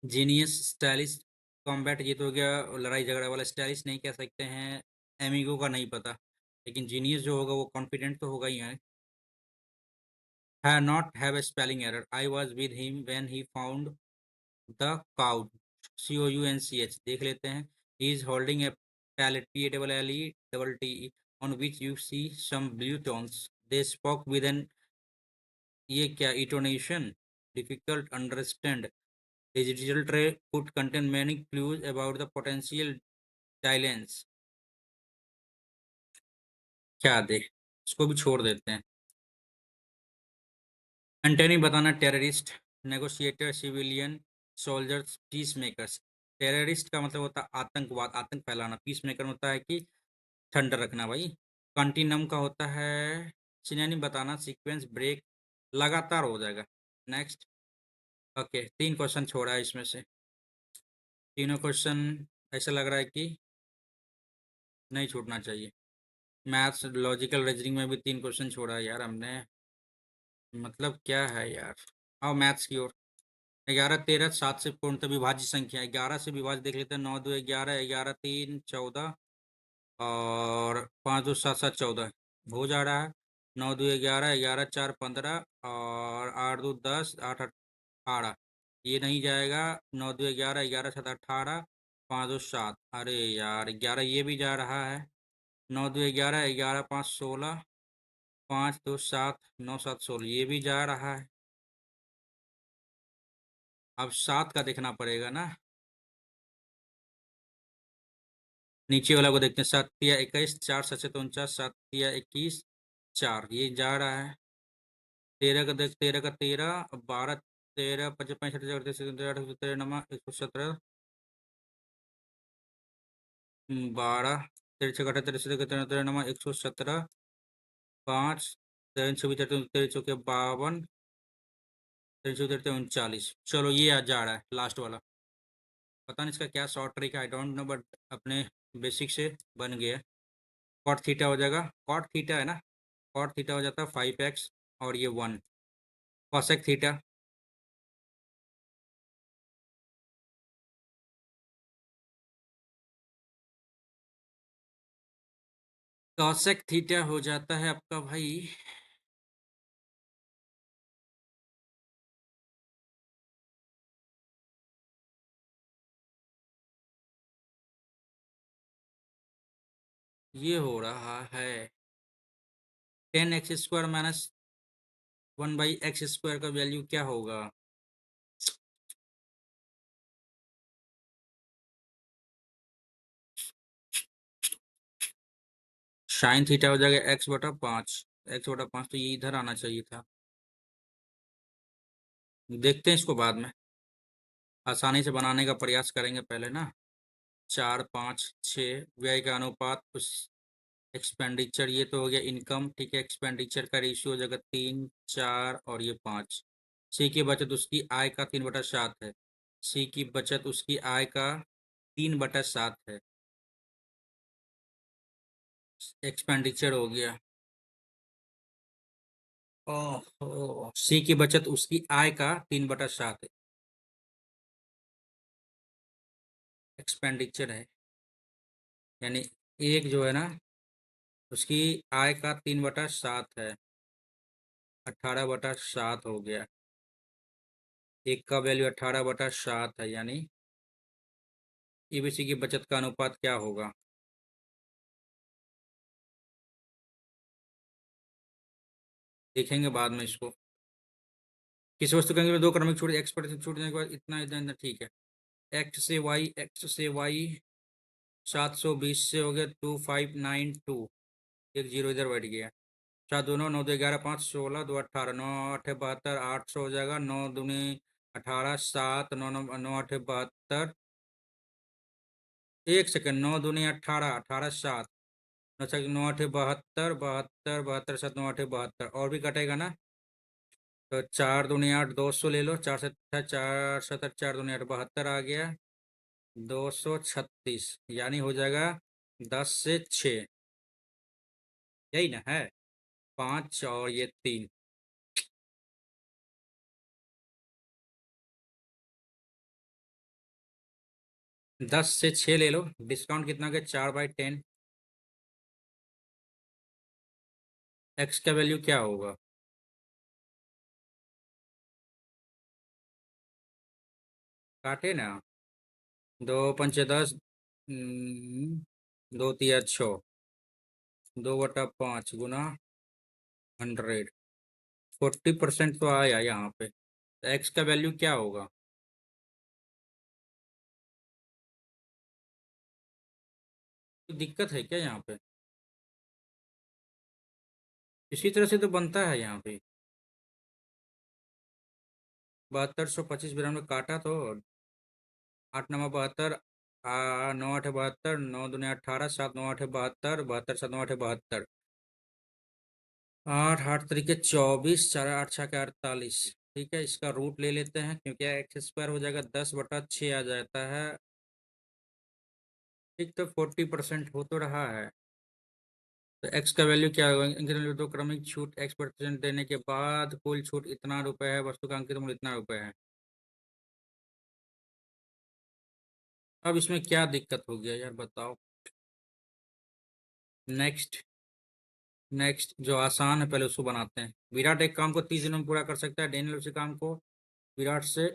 genius, stylish, combat, ये तो हो गया लड़ाई झगड़ा वाला। स्टाइलिश नहीं कह सकते हैं, एमिगो का नहीं पता, लेकिन जीनियस जो होगा वो कॉन्फिडेंट तो होगा ही है। Not have a spelling error, I was with him when he found the cowed, COUNCH देख लेते हैं। He is holding a pallet, PALLE on which you see some blue tones. They spoke with an, ये क्या, intonation difficult understand. The digital tray could contain many clues about the potential diamonds. क्या दे, इसको भी छोड़ देते हैं। Antonym बताना, terrorist, negotiator, civilian, soldiers, peace makers. Terrorist का मतलब होता है आतंकवाद, आतंक फैलाना। पीस मेकर होता है कि ठंडा रखना भाई। कंटिनम का होता है सिनोनिम बताना, सीक्वेंस, ब्रेक, लगातार हो जाएगा। नेक्स्ट। ओके, 3 क्वेश्चन छोड़ा है इसमें से। तीनों क्वेश्चन ऐसा लग रहा है कि नहीं छूटना चाहिए। मैथ्स लॉजिकल रीजनिंग में भी 3 क्वेश्चन छोड़ा है यार हमने, मतलब क्या है यार। आओ मैथ्स की ओर। 11, 13, 7 से पूर्णतः विभाज्य संख्या। 11 से विभाज्य देख लेते हैं। 9 2 11, 11 3 14 और 5 2 7 7 14 हो जा रहा है। 9 2 11, 11 4 15 और 8 2 10, 8 18, ये नहीं जाएगा। 9 2 11, 11 7 18, 5 2 7, अरे यार 11 ये भी जा रहा है। 9 2 11, 11 5 16, 5 2 7, 9 7 16, ये भी जा रहा है। अब 7 का देखना पड़ेगा ना, नीचे वाला को देखते हैं। 7 या 21, 4 7 49, 7 या 21, 4, ये जा रहा है। 13 का देख, 13 का 13, 12 13 55 65 13 नमा 117, 12 13 6 18 13 13 नमा 117, 5 3 छब्बीस 33 चौके 52 3 33 39। चलो ये आज जा रहा है लास्ट वाला। पता नहीं इसका क्या शॉर्ट ट्रिक है, आई डोंट नो, बट अपने बेसिक से बन गया। कॉट थीटा हो जाएगा, कॉट थीटा है ना, कॉट थीटा हो जाता है 5x और ये 1 कॉसेक थीटा। कॉसेक थीटा हो जाता है आपका भाई, ये हो रहा है 10x² माइनस 1/x² का वैल्यू क्या होगा। साइन थीटा हो जाएगा x/5। x/5 तो ये इधर आना चाहिए था। देखते हैं इसको बाद में, आसानी से बनाने का प्रयास करेंगे पहले ना। 4 5 6 व्यय का अनुपात उस एक्सपेंडिचर, ये तो हो गया इनकम, ठीक है। एक्सपेंडिचर का रेशियो हो जाएगा 3 4 और ये 5। सी की बचत उसकी आय का 3/7 है। सी की बचत उसकी आय का 3/7 है। एक्सपेंडिचर हो गया। ओह, सी की बचत उसकी आय का 3/7 है, एक्सपेंडिचर है। यानी एक जो है ना, उसकी आय का 3/7 है, 18/7 हो गया। एक का वैल्यू 18/7 है, यानी ईबीसी की बचत का अनुपात क्या होगा। देखेंगे बाद में इसको। किसी वस्तु के अंदर दो क्रमिक छूट, x% छूटने के बाद इतना इतना इतना, ठीक है। x से y 720 से हो गया 2592। एक जीरो इधर बैठ गया। 4 2 9 9 2 11 5 16 2 18 9 8 72 800 हो जाएगा। 9 दूनी 18 7 9 9 9 8 72। एक सेकंड, 9 दूनी 18 18 7 9 8 72 72 72 7 9 8 72 और भी कटेगा ना। तो 4 दूनी 8 200 ले लो, 4 7 4 दूनी 8 72 आ गया। 236 यानी हो जाएगा 10 से 6, यही ना है। 5 और ये 3। 10 से 6 ले लो, डिस्काउंट कितना के 4/10। एक्स का वैल्यू क्या होगा। काटे ना। 2 5 10, 2 3 6, 2/5 गुना 100। 40% तो आया यहाँ पे। एक्स का वैल्यू क्या होगा। तो दिक्कत है क्या यहाँ पे। इसी तरह से तो बनता है यहाँ पे। 7225 में काटा तो 8 9 72, 9 8 72, 9 दूनी 18, 7 9 8 72, 72 7 9 8 72, 8 8 तरीके 24, 4 8 6 48। ठीक है, इसका रूट ले लेते हैं क्योंकि x² हो जाएगा 10/6 आ जाता है। ठीक, तो 40% हो तो रहा है। तो x का वैल्यू क्या होगा। अंकित मूल्य दो क्रमिक छूट x% देने के बाद कुल छूट इतना रुपए है, वस्तु का अंकित मूल्य इतना रुपए है। अब इसमें क्या दिक्कत हो गया यार बताओ। नेक्स्ट। नेक्स्ट जो आसान है पहले उसको बनाते हैं। विराट एक काम को 30 दिनों में पूरा कर सकता है। डेनियल उसी काम को विराट से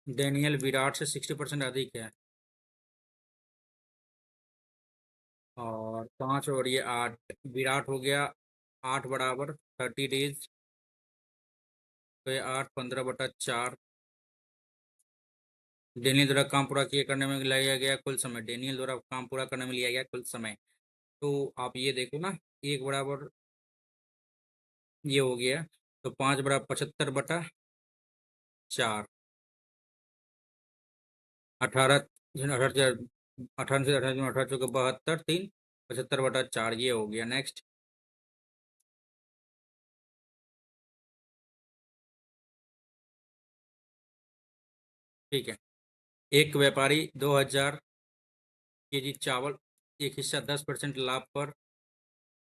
विराट से 60% अधिक है। और 5 और ये 8, विराट हो गया 8 = 30 डेज। तो ये 8 15/4। डेनियल द्वारा काम पूरा किए करने में लिया गया कुल समय, डेनियल द्वारा काम पूरा करने में लिया गया कुल समय। तो आप ये देखो ना, एक बराबर ये हो गया। तो 5 = 75/4। 18 18 18 से 18 18 चौके 72 3 75/4 ये हो गया। नेक्स्ट। ठीक है। एक व्यापारी 2000 केजी चावल, एक हिस्सा 10% लाभ पर,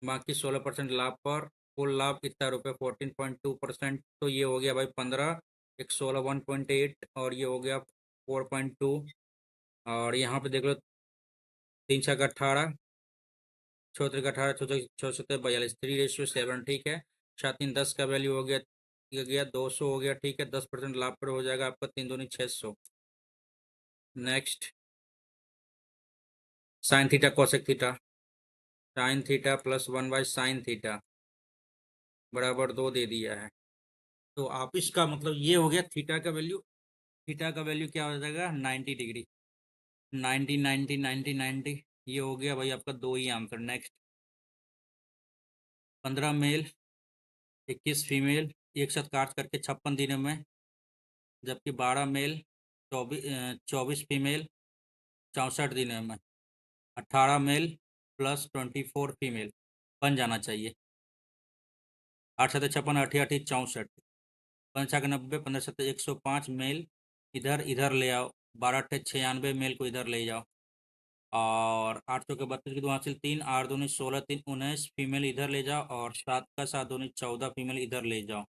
बाकी 16% लाभ पर, कुल लाभ कितना रुपये 14.2%, तो ये हो गया भाई 15, एक 16 1.8 और ये हो गया 4.2। और यहाँ पे देख लो, 3 छक्का 18, चौतरे का 18, छः सत्तर 42, 3:7, ठीक है। 7 3 10 का वैल्यू हो गया, ये गया 200 हो गया, ठीक है। 10% लाभ पर हो जाएगा आपका 3 दूनी 600। Next, sine theta cosec theta, sine theta +1/साइन थीटा बराबर 2 दे दिया है। तो आप इसका मतलब ये हो गया थीटा का वैल्यू, थीटा का वैल्यू क्या हो जाएगा 90 डिग्री, 90 90 90 90, ये हो गया भाई आपका दो ही आंसर। नेक्स्ट, 15 मेल 21 फीमेल एक साथ काट करके 56 दिनों में, जबकि 12 मेल 24 फीमेल 64 दिनों में, 18 मेल +24 फीमेल बन जाना चाहिए। 8 7 56, 8 8 64, 5 6 90, 15 7 105 मेल इधर इधर ले आओ, 12 8 96 मेल को इधर ले जाओ, और 8 चौके 32 की 2 हासिल 3, 8 दूनी 16 3 19 फीमेल इधर ले जाओ, और 7 का 7 दूनी 14 फीमेल इधर ले जाओ।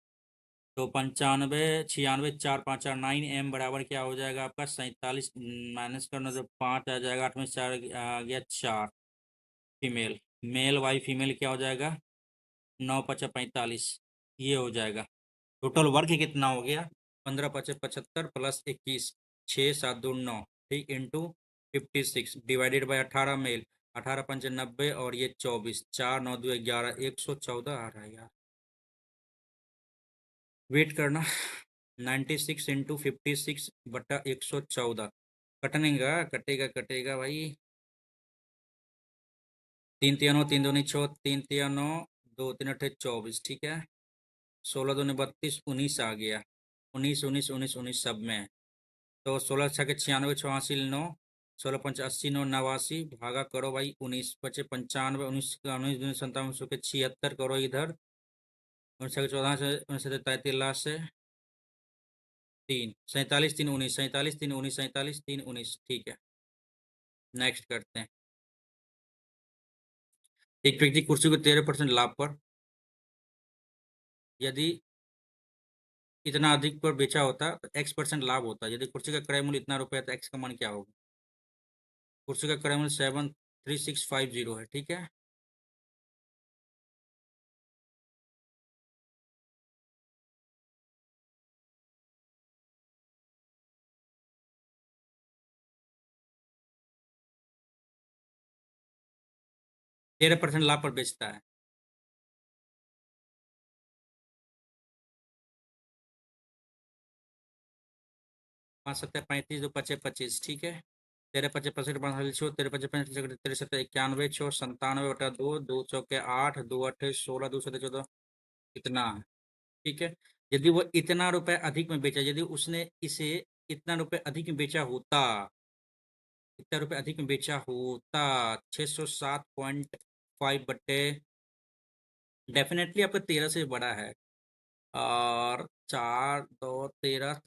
तो 95 96 4 5 4 9 बराबर क्या हो जाएगा आपका 47, माइनस करना तो 5 आ जाएगा, 8 में 4 आ गया 4 फीमेल, मेल वाई फीमेल क्या हो जाएगा 9 5 45, ये हो जाएगा। टोटल वर्क कितना हो गया 15 5 75 +21, 6 7 2 9, ठीक, इंटू 56 डिवाइडेड बाई 18 मेल, 18 5 90 और ये 24, 4 9 2 11, 114 आ रहा है यार, वेट करना। 96 इंटू 56/114, कटनेगा कटेगा कटेगा भाई। 3 3 9 3 दूनी 6, 3 3 9 2 3 8 24, ठीक है। 16 दूनी 32, 19 आ गया, 19 19 19 19 सब में है। तो 16 6 96 84 9, 16 5 80 9 89, भागा करो भाई 19 5 95, 19 19 57 करो इधर, 19 14 से 19 33 से 3 47 3 19, 47 3 19, 47 3 19, ठीक है। नेक्स्ट करते हैं। एक व्यक्ति कुर्सी को 13% लाभ पर, यदि इतना अधिक पर बेचा होता तो X% लाभ होता। यदि कुर्सी का क्रय मूल्य इतना रुपया है तो X का मान क्या होगा। कुर्सी का क्रय मूल्य 73650 है, ठीक है। तेरह परसेंट लाभ पर बेचता है। 5 7 35 2 5 25, ठीक है। 13 5 65 5 13 91 छो 97/2, 2 चौके 8, 2 8 16, 2 7 14, इतना है, ठीक है। यदि वो इतना रुपए अधिक में बेचा, यदि उसने इसे इतना रुपए अधिक में बेचा होता, इतना रुपए अधिक में बेचा होता 607.5 डेफिनेटली आपका 13 से बड़ा है। और 4 2 13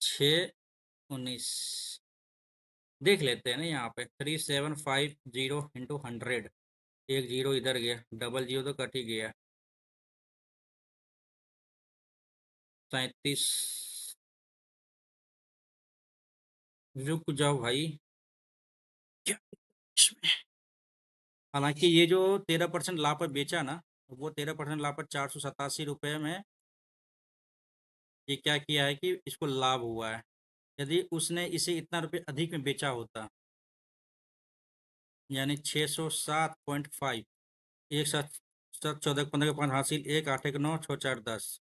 6 19, देख लेते हैं ना यहाँ पे 3750 × 100, एक जीरो इधर गया, डबल जीरो तो कट ही गया, 37, रुक जाओ भाई क्या इसमें। हालांकि ये जो 13% लाभ पर बेचा ना, वो 13% लाभ पर 487 रुपये में ये क्या किया है कि इसको लाभ हुआ है। यदि उसने इसे इतना रुपये अधिक में बेचा होता, यानी 607.5, एक सात 7 14 15 के 5 हासिल, 1 8 1 9 6 4 10,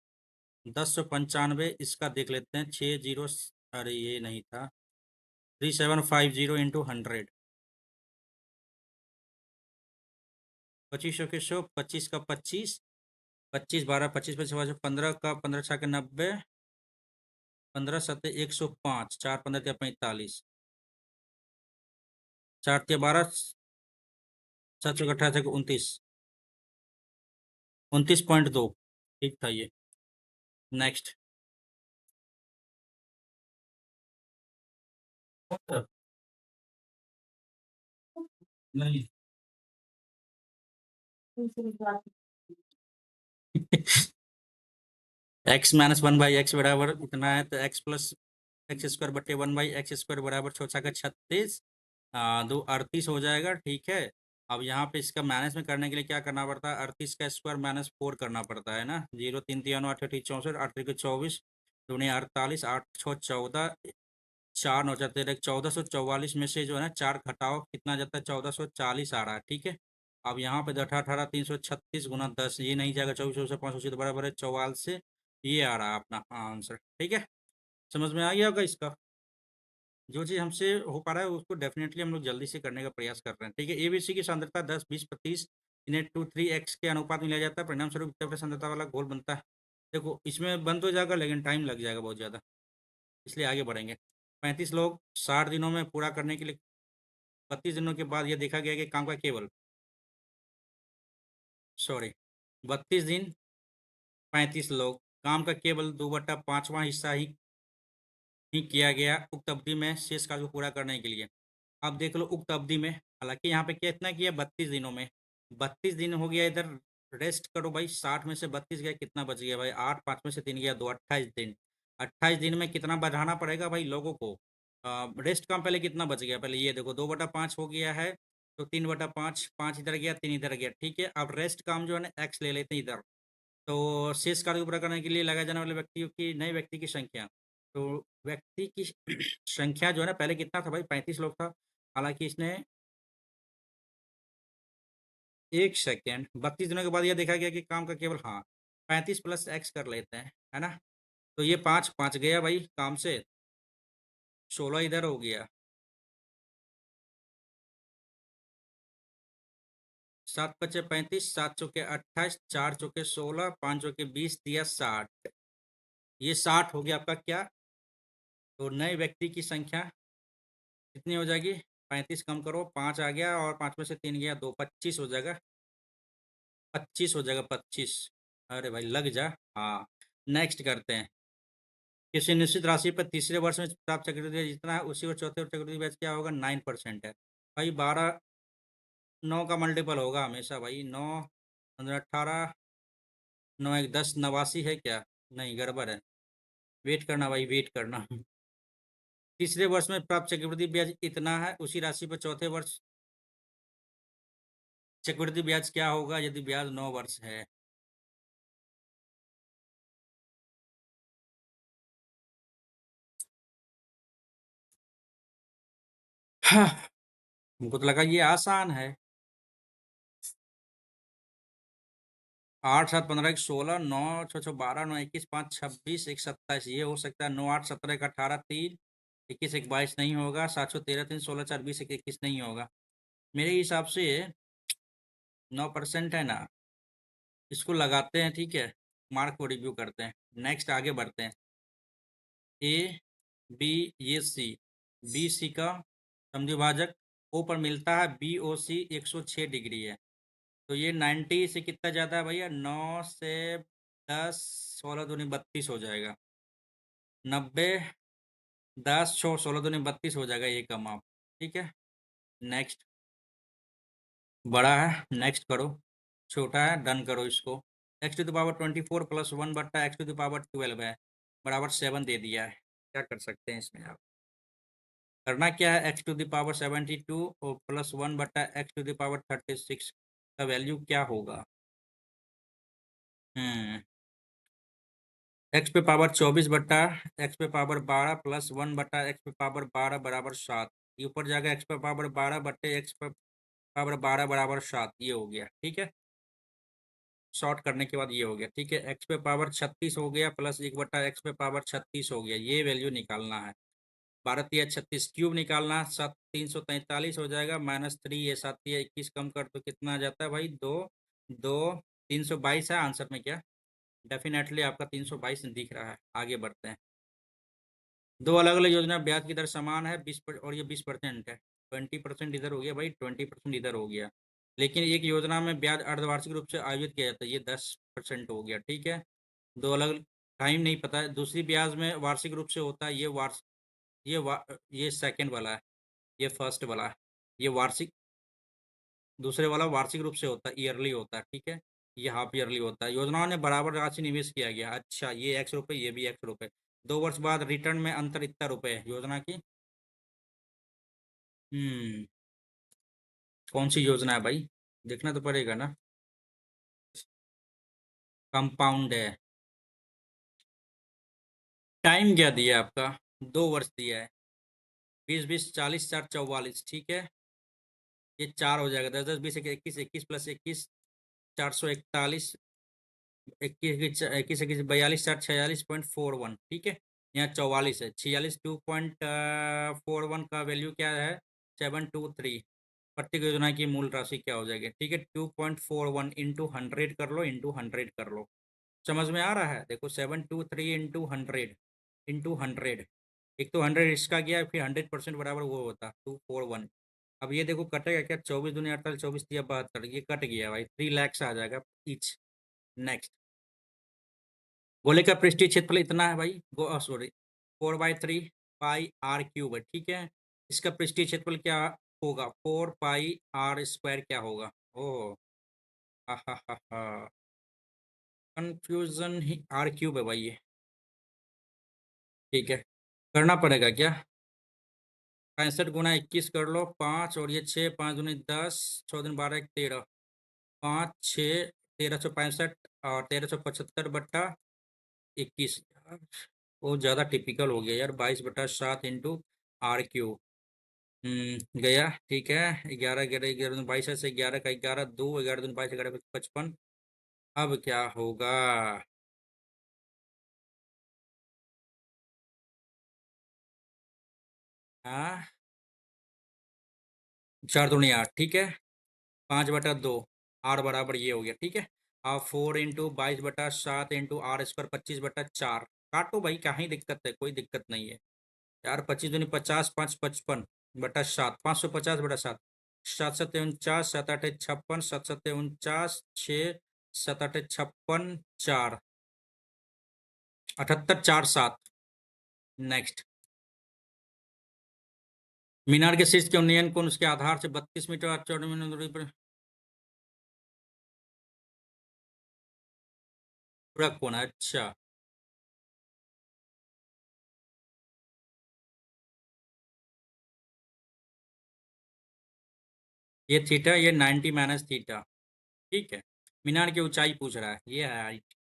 1095, इसका देख लेते हैं 60, अरे ये नहीं था, 3750 × 100, 25 100 25 का 25, 25 12 25 25 15 का 15 6 के 90, 15 7 105, 4 15 45, 4 12, 7 18 29, 29.2, ठीक था ये। नेक्स्ट, नहीं। X minus one by x बराबर इतना है, तो एक्स प्लस एक्स स्क्वायर बटे वन बाई एक्स स्क्वायर बराबर चौथा का 36, दो 38 हो जाएगा। ठीक है, अब यहाँ पे इसका माइनस में करने के लिए क्या करना पड़ता है, 38 का स्क्वायर माइनस 4 करना पड़ता है ना। 0 3 3 8 8 64 8 3 24 दूनी 48 8 6 14 4 9 4 13 1444 में से जो है ना 4 घटाओ कितना जाता है, 1440 आ रहा है। ठीक है, अब यहाँ पे 18 336 गुना 10, ये नहीं जाएगा, 24 से 5 तो बराबर है 44 से, ये आ रहा है अपना आंसर। ठीक है, समझ में आ गया होगा इसका। जो चीज़ हमसे हो पा रहा है उसको डेफिनेटली हम लोग जल्दी से करने का प्रयास कर रहे हैं। ठीक है, एबीसी की सांद्रता 10 20 35 3 एक्स के अनुपात में लिया जाता है, परिणाम स्वरूप तीव्र सांद्रता वाला घोल बनता है। देखो इसमें बन तो जाएगा लेकिन टाइम लग जाएगा बहुत ज़्यादा, इसलिए आगे बढ़ेंगे। 35 लोग 60 दिनों में पूरा करने के लिए 32 दिनों के बाद यह देखा गया कि काम का केवल 32 दिन 35 लोग काम का केवल 2/5वां हिस्सा ही किया गया उक्त अवधि में शेष कार्य को पूरा करने के लिए। अब देख लो उक्त अवधि में, हालांकि यहाँ पे कितना किया 32 दिनों में, 32 दिन हो गया इधर, रेस्ट करो भाई, 60 में से 32 गया कितना बच गया भाई, 8 5 में से 3 गया 2, 28 दिन। 28 दिन में कितना बढ़ाना पड़ेगा भाई लोगों को, रेस्ट काम पहले कितना बच गया, पहले ये देखो 2/5 हो गया है, तो 3/5, 5 इधर गया 3 इधर गया। ठीक है, अब रेस्ट काम जो है ना एक्स ले लेते हैं इधर, तो शेष कार्य को पूरा करने के लिए लगाए जाने वाले व्यक्तियों की नए व्यक्ति की संख्या, तो व्यक्ति की संख्या जो है ना पहले कितना था भाई 35 लोग था, हालांकि इसने एक सेकेंड 32 दिनों के बाद यह देखा गया कि काम का केवल, हाँ 35 प्लस एक्स कर लेते हैं, है ना। तो ये 5 5 गया भाई काम से, 16 इधर हो गया, 7 पचे 35, 7 चौके 28, 4 चौके 16, 5 चौके 20 दिया 60, ये 60 हो गया आपका क्या, तो नए व्यक्ति की संख्या कितनी हो जाएगी, 35 कम करो 5 आ गया और 5 में से 3 गया 2, 25 हो जाएगा, 25 हो जाएगा 25। अरे भाई लग जा। हाँ, नेक्स्ट करते हैं। किसी निश्चित राशि पर तीसरे वर्ष में प्राप्त चक्रवृद्धि ब्याज जितना है उसी और चौथे वर्ष चक्रवृद्धि ब्याज क्या होगा, 9% है भाई। 12 9 का मल्टीपल होगा हमेशा भाई, 9 15 18 9 1 10, 89 है क्या, नहीं गड़बड़ है, वेट करना भाई वेट करना। तीसरे वर्ष में प्राप्त चक्रवृद्धि ब्याज इतना है, उसी राशि पर चौथे वर्ष चक्रवृद्धि ब्याज क्या होगा यदि ब्याज 9 वर्ष है। हाँ, हमको तो लगा ये आसान है। 8 7 15 1 16 9 6 6 12 9 21 5 26 1 27, ये हो सकता है 9 8 17 1 18 3 21 1 22 नहीं होगा, 7 13 3 16 4 20 1 21 नहीं होगा मेरे हिसाब से। 9% है ना, इसको लगाते हैं। ठीक है, मार्क को रिव्यू करते हैं, नेक्स्ट आगे बढ़ते हैं। ए बी ये सी, बी सी का समद्विभाजक ओ पर मिलता है, बी ओ सी 106 डिग्री है, तो ये 90 से कितना ज़्यादा है भैया, 9 से 10 16 दूनी 32 हो जाएगा, 90 10 6 16 दूनी 32 हो जाएगा ये का माप। ठीक है, नेक्स्ट, बड़ा है नेक्स्ट करो, छोटा है डन करो इसको। X to the power 24 plus 1 बट्टा एक्स टू द पावर 12 है, बराबर 7 दे दिया है, क्या कर सकते हैं इसमें आप, करना क्या है, एक्स टू द पावर 72 और प्लस 1 बट्टा एक्स टू द पावर 36 का वैल्यू क्या होगा। एक्स पे पावर 24 बट्टा एक्स पे पावर 12 प्लस 1 बट्टा एक्स पे पावर 12 बराबर 7, ये ऊपर जाएगा एक्स पे पावर 12 बट्टे एक्स पे पावर 12 बराबर 7, ये हो गया। ठीक है, शॉर्ट करने के बाद ये हो गया। ठीक है, एक्स पे पावर 36 हो गया प्लस 1 बट्टा एक्स पे पावर 36 हो गया, ये वैल्यू निकालना है। 12 तिया 36 क्यूब निकालना है, 7 343 हो जाएगा, -3 ये 7 तिया 21 कम कर तो कितना आ जाता है भाई, 2 2 322 है आंसर में क्या, डेफिनेटली आपका 322 दिख रहा है। आगे बढ़ते हैं। दो अलग अलग योजना ब्याज की दर समान है, 20 और ये 20% है, 20% इधर हो गया भाई, 20% इधर हो गया, लेकिन एक योजना में ब्याज अर्धवार्षिक रूप से आयोजित किया जाता है, ये 10% हो गया। ठीक है, दो अलग टाइम नहीं पता है, दूसरी ब्याज में वार्षिक रूप से होता है, ये वार्षिक ये सेकंड वाला है, ये फर्स्ट वाला है, ये वार्षिक, दूसरे वाला वार्षिक रूप से होता है, ईयरली होता है, ठीक है। ये हाफ ईयरली होता है। योजनाओं ने बराबर राशि निवेश किया गया। अच्छा, ये x रुपये, ये भी x रुपये। 2 वर्ष बाद रिटर्न में अंतर इतना रुपये है योजना की। हम्म कौन सी योजना है भाई, देखना तो पड़ेगा ना। कंपाउंड है। टाइम क्या दिया है आपका? 2 वर्ष दिया है। 20 20 40 4 44, ठीक है। ये 4 हो जाएगा, 10 10 20 21 21 प्लस 21, 441, 21 21 21 42 4 46.41, ठीक है। यहाँ 44 है, 46 2.41 का वैल्यू क्या है? 723। प्रत्येक योजना की मूल राशि क्या हो जाएगी? ठीक है, 2.41 इंटू 100 कर लो, इंटू 100 कर लो। समझ में आ रहा है? देखो 723 इंटू 100 एक तो 100 इसका गया, फिर 100% बराबर वो होता 241। अब ये देखो कटेगा क्या? 24 दूनी 48, 24 दिया 72, ये कट गया भाई, 3 लाख आ जाएगा ईच। नेक्स्ट। गोले का पृष्ठीय क्षेत्रफल इतना है भाई, सॉरी, 4/3 पाई r क्यूब है, ठीक है। इसका पृष्ठीय क्षेत्रफल क्या होगा? 4 पाई r² क्या होगा? ओह, हा हा हा हा, कंफ्यूजन ही, r³ है भाई ये। ठीक है, करना पड़ेगा क्या? 65 × 21 कर लो, 5 और ये 6, 5 दूनी 10, 6 दूनी 12 1 13, 5 6 1365 और 1375/21 यार। वो ज़्यादा टिपिकल हो गया यार, 22/7 इंटू r³ गया, ठीक है। 11 11 11 दूनी 22 से 11 का 11 2, 11 दूनी 22 11 55। अब क्या होगा? हाँ, 4 दूनी 8, ठीक है। 5/2, आर बराबर ये हो गया, ठीक है। अब 4 इंटू 22/7 इंटू r² 25/4। काटो भाई, कहीं दिक्कत है? कोई दिक्कत नहीं है यार। 25 दूनी 50, 5 55/7, 550/7, 7 7 49, 7 8 56, 7 7 49, 6, 7 8 56, 4, 78 4 7। नेक्स्ट। मीनार के शीर्ष के उन्नयन कोण उसके आधार से 32 मीटर चौड़े में दूरी पर पूरा कोण है। अच्छा, ये थीटा, ये 90 - थीटा, ठीक है। मीनार की ऊंचाई पूछ रहा है, ये है हाइट।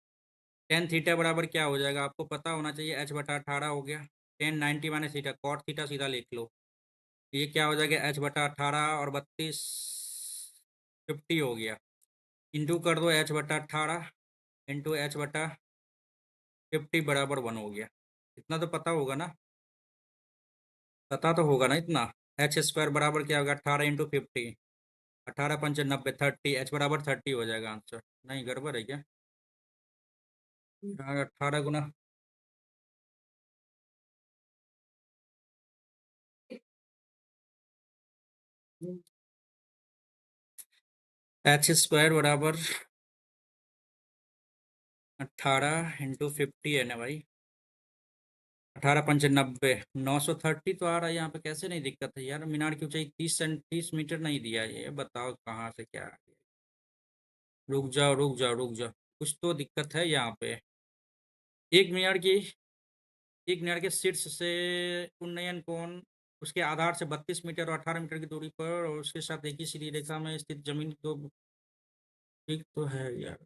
टेन थीटा बराबर क्या हो जाएगा? आपको पता होना चाहिए, h/18 हो गया। 10 90 - थीटा, कॉट थीटा सीधा लिख लो। ये क्या हो जाएगा? h/18 और 32 50 हो गया। इंटू कर दो h/18 इंटू h/50 बराबर 1 हो गया। इतना तो पता होगा ना? पता तो होगा ना इतना। h² बराबर क्या होगा? 18 × 50, 18 × 5 = 90, 30, h बराबर 30 हो जाएगा आंसर। नहीं, गड़बड़ है क्या? 18 गुना h² बराबर 18 × 50 है ना भाई। 18 × 5 = 90, 930 तो आ रहा है यहाँ पे। कैसे नहीं दिक्कत है यार? मीनार की ऊंचाई 30 मीटर नहीं दिया है, ये बताओ कहाँ से क्या? रुक जाओ रुक जाओ रुक जाओ, कुछ तो दिक्कत है यहाँ पे। एक मीनार की एक मीनार के शीर्ष से उन्नयन कोण उसके आधार से 32 मीटर और 18 मीटर की दूरी पर और उसके साथ एक ही सीधी रेखा में स्थित जमीन को, ठीक तो है यार।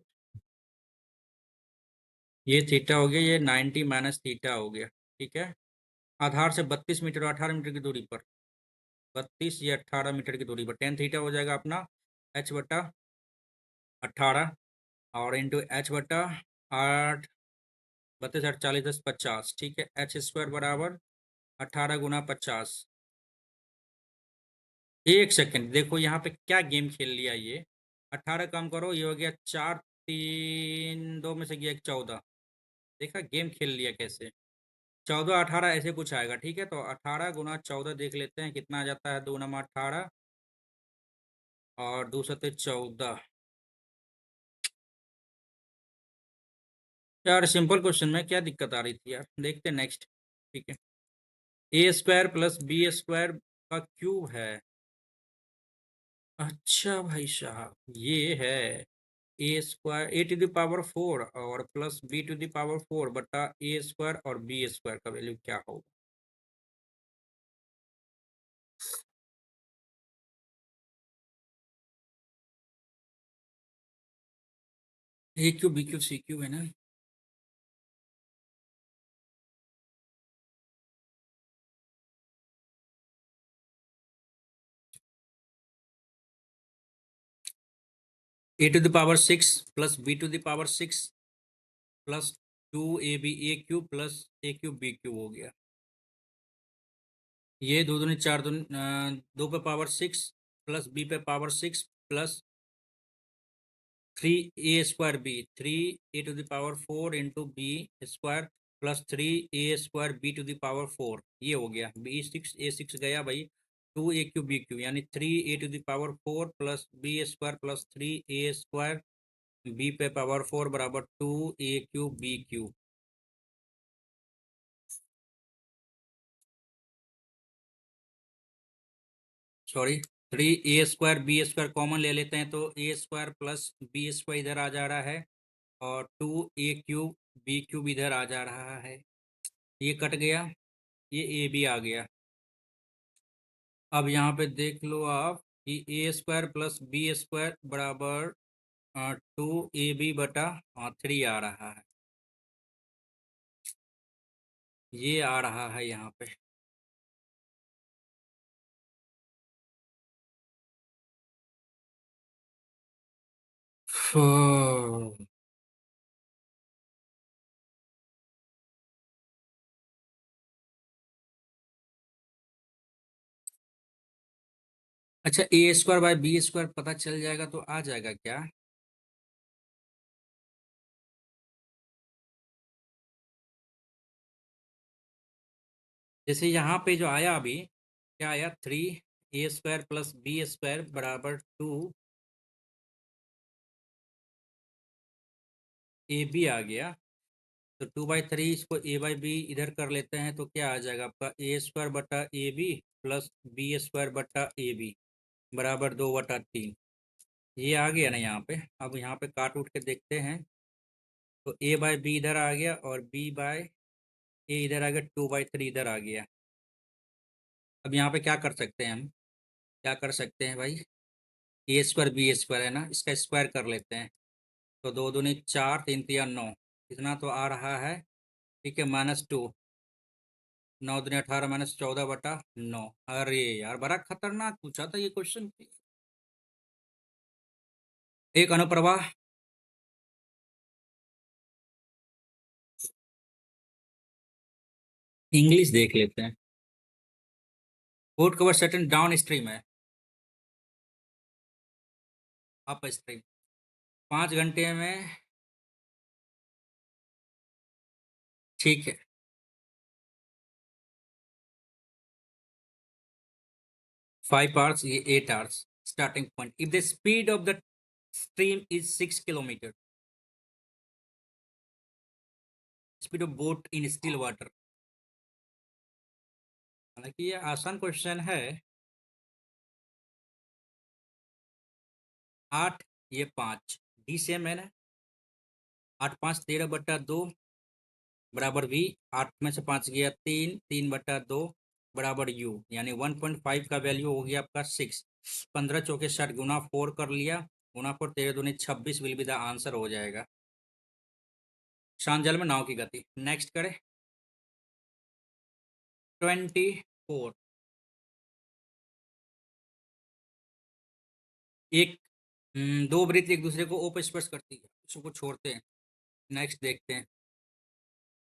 ये थीटा हो गया, ये 90 - थीटा हो गया, ठीक है। आधार से 32 मीटर और 18 मीटर की दूरी पर, 32 या 18 मीटर की दूरी पर, टेन थीटा हो जाएगा अपना h/18 और इंटू h/8, 32 8 40 10 50, ठीक है। h² बराबर 18 × 50। एक सेकंड, देखो यहाँ पे क्या गेम खेल लिया ये। 18 कम करो, ये हो गया 4, 3 2 में से गया 14। देखा गेम खेल लिया कैसे? 14 18 ऐसे कुछ आएगा, ठीक है। तो 18 × 14 देख लेते हैं कितना आ जाता है। 2 × 18 और 2 × 7 = 14। यार सिंपल क्वेश्चन में क्या दिक्कत आ रही थी यार? देखते नेक्स्ट, ठीक है। A square plus B square का क्यूब है। अच्छा भाई साहब, ये है A square A to the power 4 और plus B to the power 4 बटा ए स्क्वायर और बी स्क्वायर का वैल्यू क्या होगा। A cube B cube C cube है ना। A to the power 6 plus B to the power 6 plus 2ab A cube plus A cube B cube हो गया। ये दो दूनी चार दूनी 2 पे पावर 6 प्लस बी पे power 6 plus 3a² b 3 a⁴ into B square plus 3a² b⁴ ये हो गया। b6 a6 गया भाई। 2a³ b³ यानी 3a⁴ plus b² plus 3a² b⁴ बराबर 2a³ b³। Sorry, 3a² common ले लेते हैं तो a² प्लस b² इधर आ जा रहा है और 2a³ b³ इधर आ जा रहा है। ये कट गया, ये ए बी आ गया। अब यहाँ पे देख लो आप कि a² प्लस b² बराबर 2ab बटा 3 आ रहा है। ये आ रहा है यहाँ पे। अच्छा, a² बाय b² पता चल जाएगा तो आ जाएगा क्या। जैसे यहाँ पे जो आया अभी, क्या आया, 3a² प्लस b² बराबर 2ab आ गया। तो 2/3 इसको a/b इधर कर लेते हैं तो क्या आ जाएगा आपका a² बटा ab प्लस b² बटा ab बराबर 2/3। ये आ गया ना यहाँ पे। अब यहाँ पे काट उठ के देखते हैं तो a/b इधर आ गया और b/a इधर आ गया, 2/3 इधर आ गया। अब यहाँ पे क्या कर सकते हैं हम, क्या कर सकते हैं भाई, a² b² है ना, इसका स्क्वायर कर लेते हैं। तो 2 दूनी 4 3 तिया 9, इतना तो आ रहा है। ठीक है, -2, 9 दूनी 18 -14/9। अरे यार, बड़ा खतरनाक पूछा था ये क्वेश्चन। एक अनुप्रवाह। इंग्लिश देख लेते हैं। Would cover certain down stream है, अप स्ट्रीम। 5 घंटे में। ठीक है। 5 hours, ये 8 hours starting point. If the speed of the stream is 6 kilometre, speed of boat in still water. हालांकि ये आसान क्वेश्चन है। 8, ये 5, डी सेम है ना। 8×5 = 13/2 बराबर v। 8 में से 5 गया 3, 3/2 बराबर u, यानी 1.5 का वैल्यू हो गया आपका 6। 15×4 = 60 गुना 4 कर लिया, गुना 4 13 दूनी 26 विल बी द आंसर हो जाएगा। शांत जल में नाव की गति। नेक्स्ट करें। 24। एक दो वृत्त एक दूसरे को ओ पर स्पर्श करती है, उसको छोड़ते हैं। नेक्स्ट देखते हैं।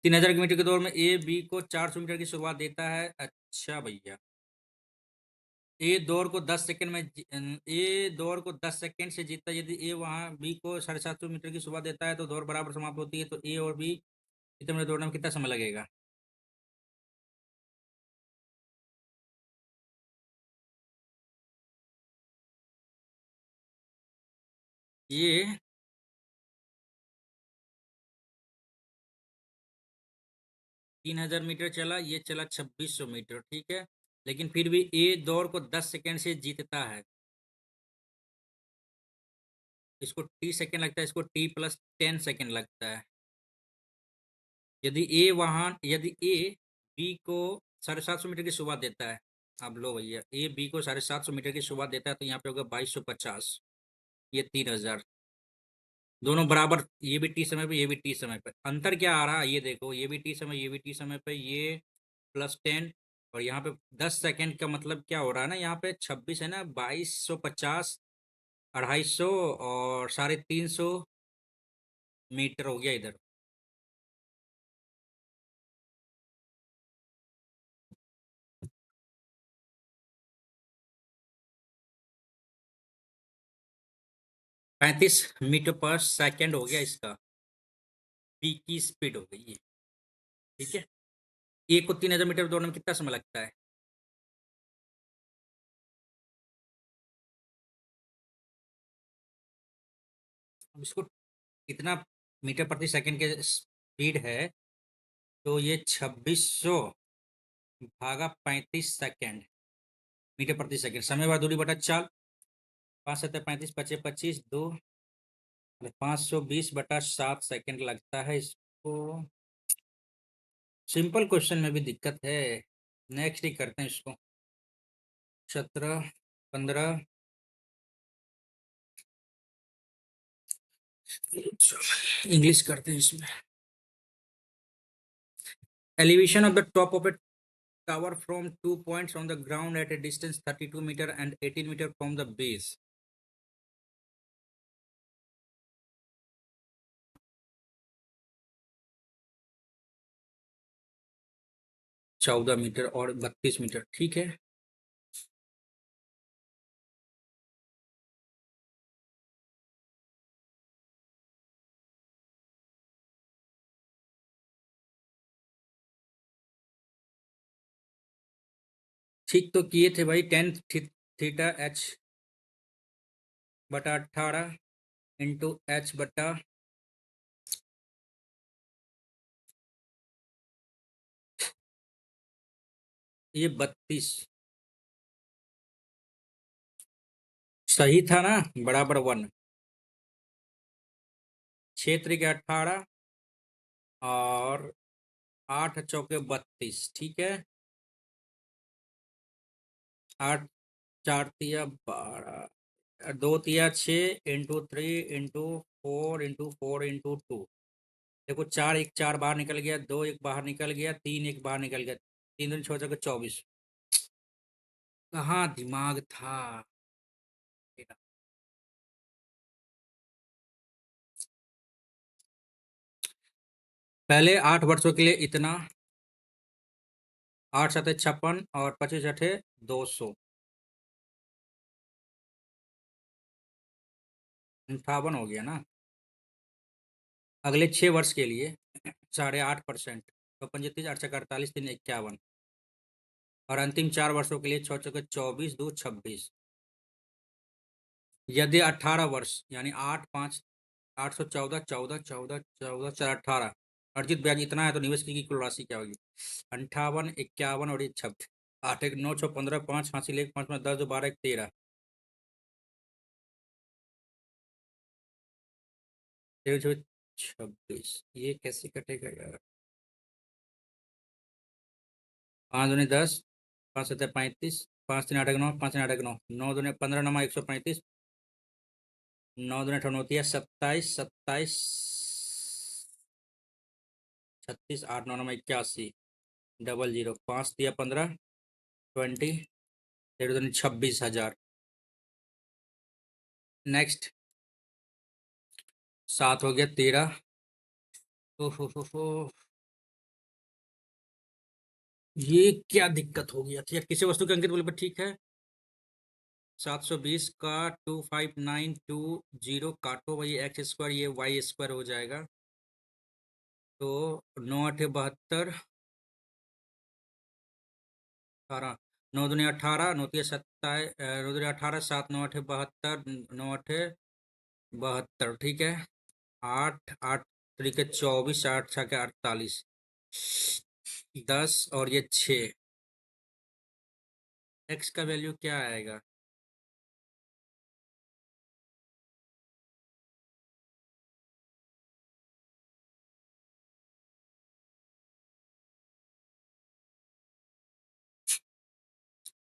3000 मीटर के दौड़ में ए बी को 400 मीटर की शुरुआत देता है। अच्छा भैया, ए दौड़ को 10 सेकंड से जीतता है। यदि ए वहाँ बी को 750 मीटर की शुरुआत देता है तो दौड़ बराबर समाप्त होती है। तो ए और बी कितने मिनट दौड़ने में कितना समय लगेगा। ये 3000 मीटर चला, ये चला 2600 मीटर, ठीक है। लेकिन फिर भी ये दौड़ को 10 सेकंड से जीतता है। इसको टी सेकंड लगता है, इसको टी प्लस 10 सेकंड लगता है। यदि ए बी को 750 मीटर की शुरुआत देता है। अब लो भैया, ए बी को 750 मीटर की शुरुआत देता है, तो यहाँ पे होगा 2250, ये 3000, दोनों बराबर। ये भी टी समय पे, ये भी टी समय पे। अंतर क्या आ रहा है ये देखो, ये भी टी समय, ये भी टी समय पे, ये +10, और यहाँ पे 10 सेकंड का मतलब क्या हो रहा है ना, यहाँ पे 26 है ना, 2250, 250 और 350 मीटर हो गया इधर। पैंतीस मीटर पर सेकंड हो गया इसका, बी की स्पीड हो गई ये, ठीक है। ए को 3000 मीटर दौड़ने में कितना समय लगता है? अब इसको कितना मीटर प्रति सेकंड के स्पीड है, तो ये 2600 भागा 35 सेकंड, मीटर प्रति सेकंड। समय बाद दूरी बटा चाल, 5×7 = 35, 25 2, 520/7 सेकंड लगता है इसको। सिंपल क्वेश्चन में भी दिक्कत है, नेक्स्ट ही करते हैं इसको। 17 15, इंग्लिश करते हैं इसमें। Elevation of the top of A tower from 2 points on the ground at a distance 32 meter and 18 meter from the base. 14 metre और 32 मीटर, ठीक है। ठीक तो किए थे भाई, tan θH/18 इंटू H बटा, ये 32 सही था ना, बराबर 1। क्षेत्र के 18 और 8×4 = 32, ठीक है। 8×4 = 12, 2×3 = 6, ×3 × 4 × 4 × 2। देखो, 4 1 4 बाहर निकल गया, 2 1 बाहर निकल गया, 3 1 बाहर निकल गया, 3×3 = 24। कहाँ दिमाग था मेरा। पहले 8 वर्षों के लिए इतना, 8×7 = 56 और 25×8 = 200, 58 हो गया ना। अगले 6 वर्ष के लिए 8.5%, तो 25 8×4 = 48, 3 = 51, और अंतिम 4 वर्षों के लिए 6×4 = 24, 2 26। यदि 18 वर्ष यानी 8 5 814 14 14 14 4 18 अर्जित ब्याज इतना है, तो निवेश की कुल राशि क्या होगी? 58 51 और ये 26। 8 1 9 6 15 5 हासिल 1 5 10 2 12 1 13, 13 26, ये कैसे कटेगा यार? 5 दूनी 10, 5×7 = 35, 5×3 = 8 9, 5×3 = 8 9, 9 दूनी 15 9 135, 9 दूनी 28 27, 27 36, 8 9 9 81, 00, 5×3 = 15, 20, 26,000। नेक्स्ट 7 हो गया 13। ओहो, ये क्या दिक्कत हो गया थी? किसी वस्तु के अंकित मूल्य पर, ठीक है। 720 का 25920 काटो भाई, x², ये y² हो जाएगा, तो 9 8 72, 18, 9 दूनी 18, 9 3 = 27, 9 दूनी 18, 7 9 8 72, 9 8 72, ठीक है। 8 8 3 के 24, 8 6 के 48, 10 और ये 6, एक्स का वैल्यू क्या आएगा?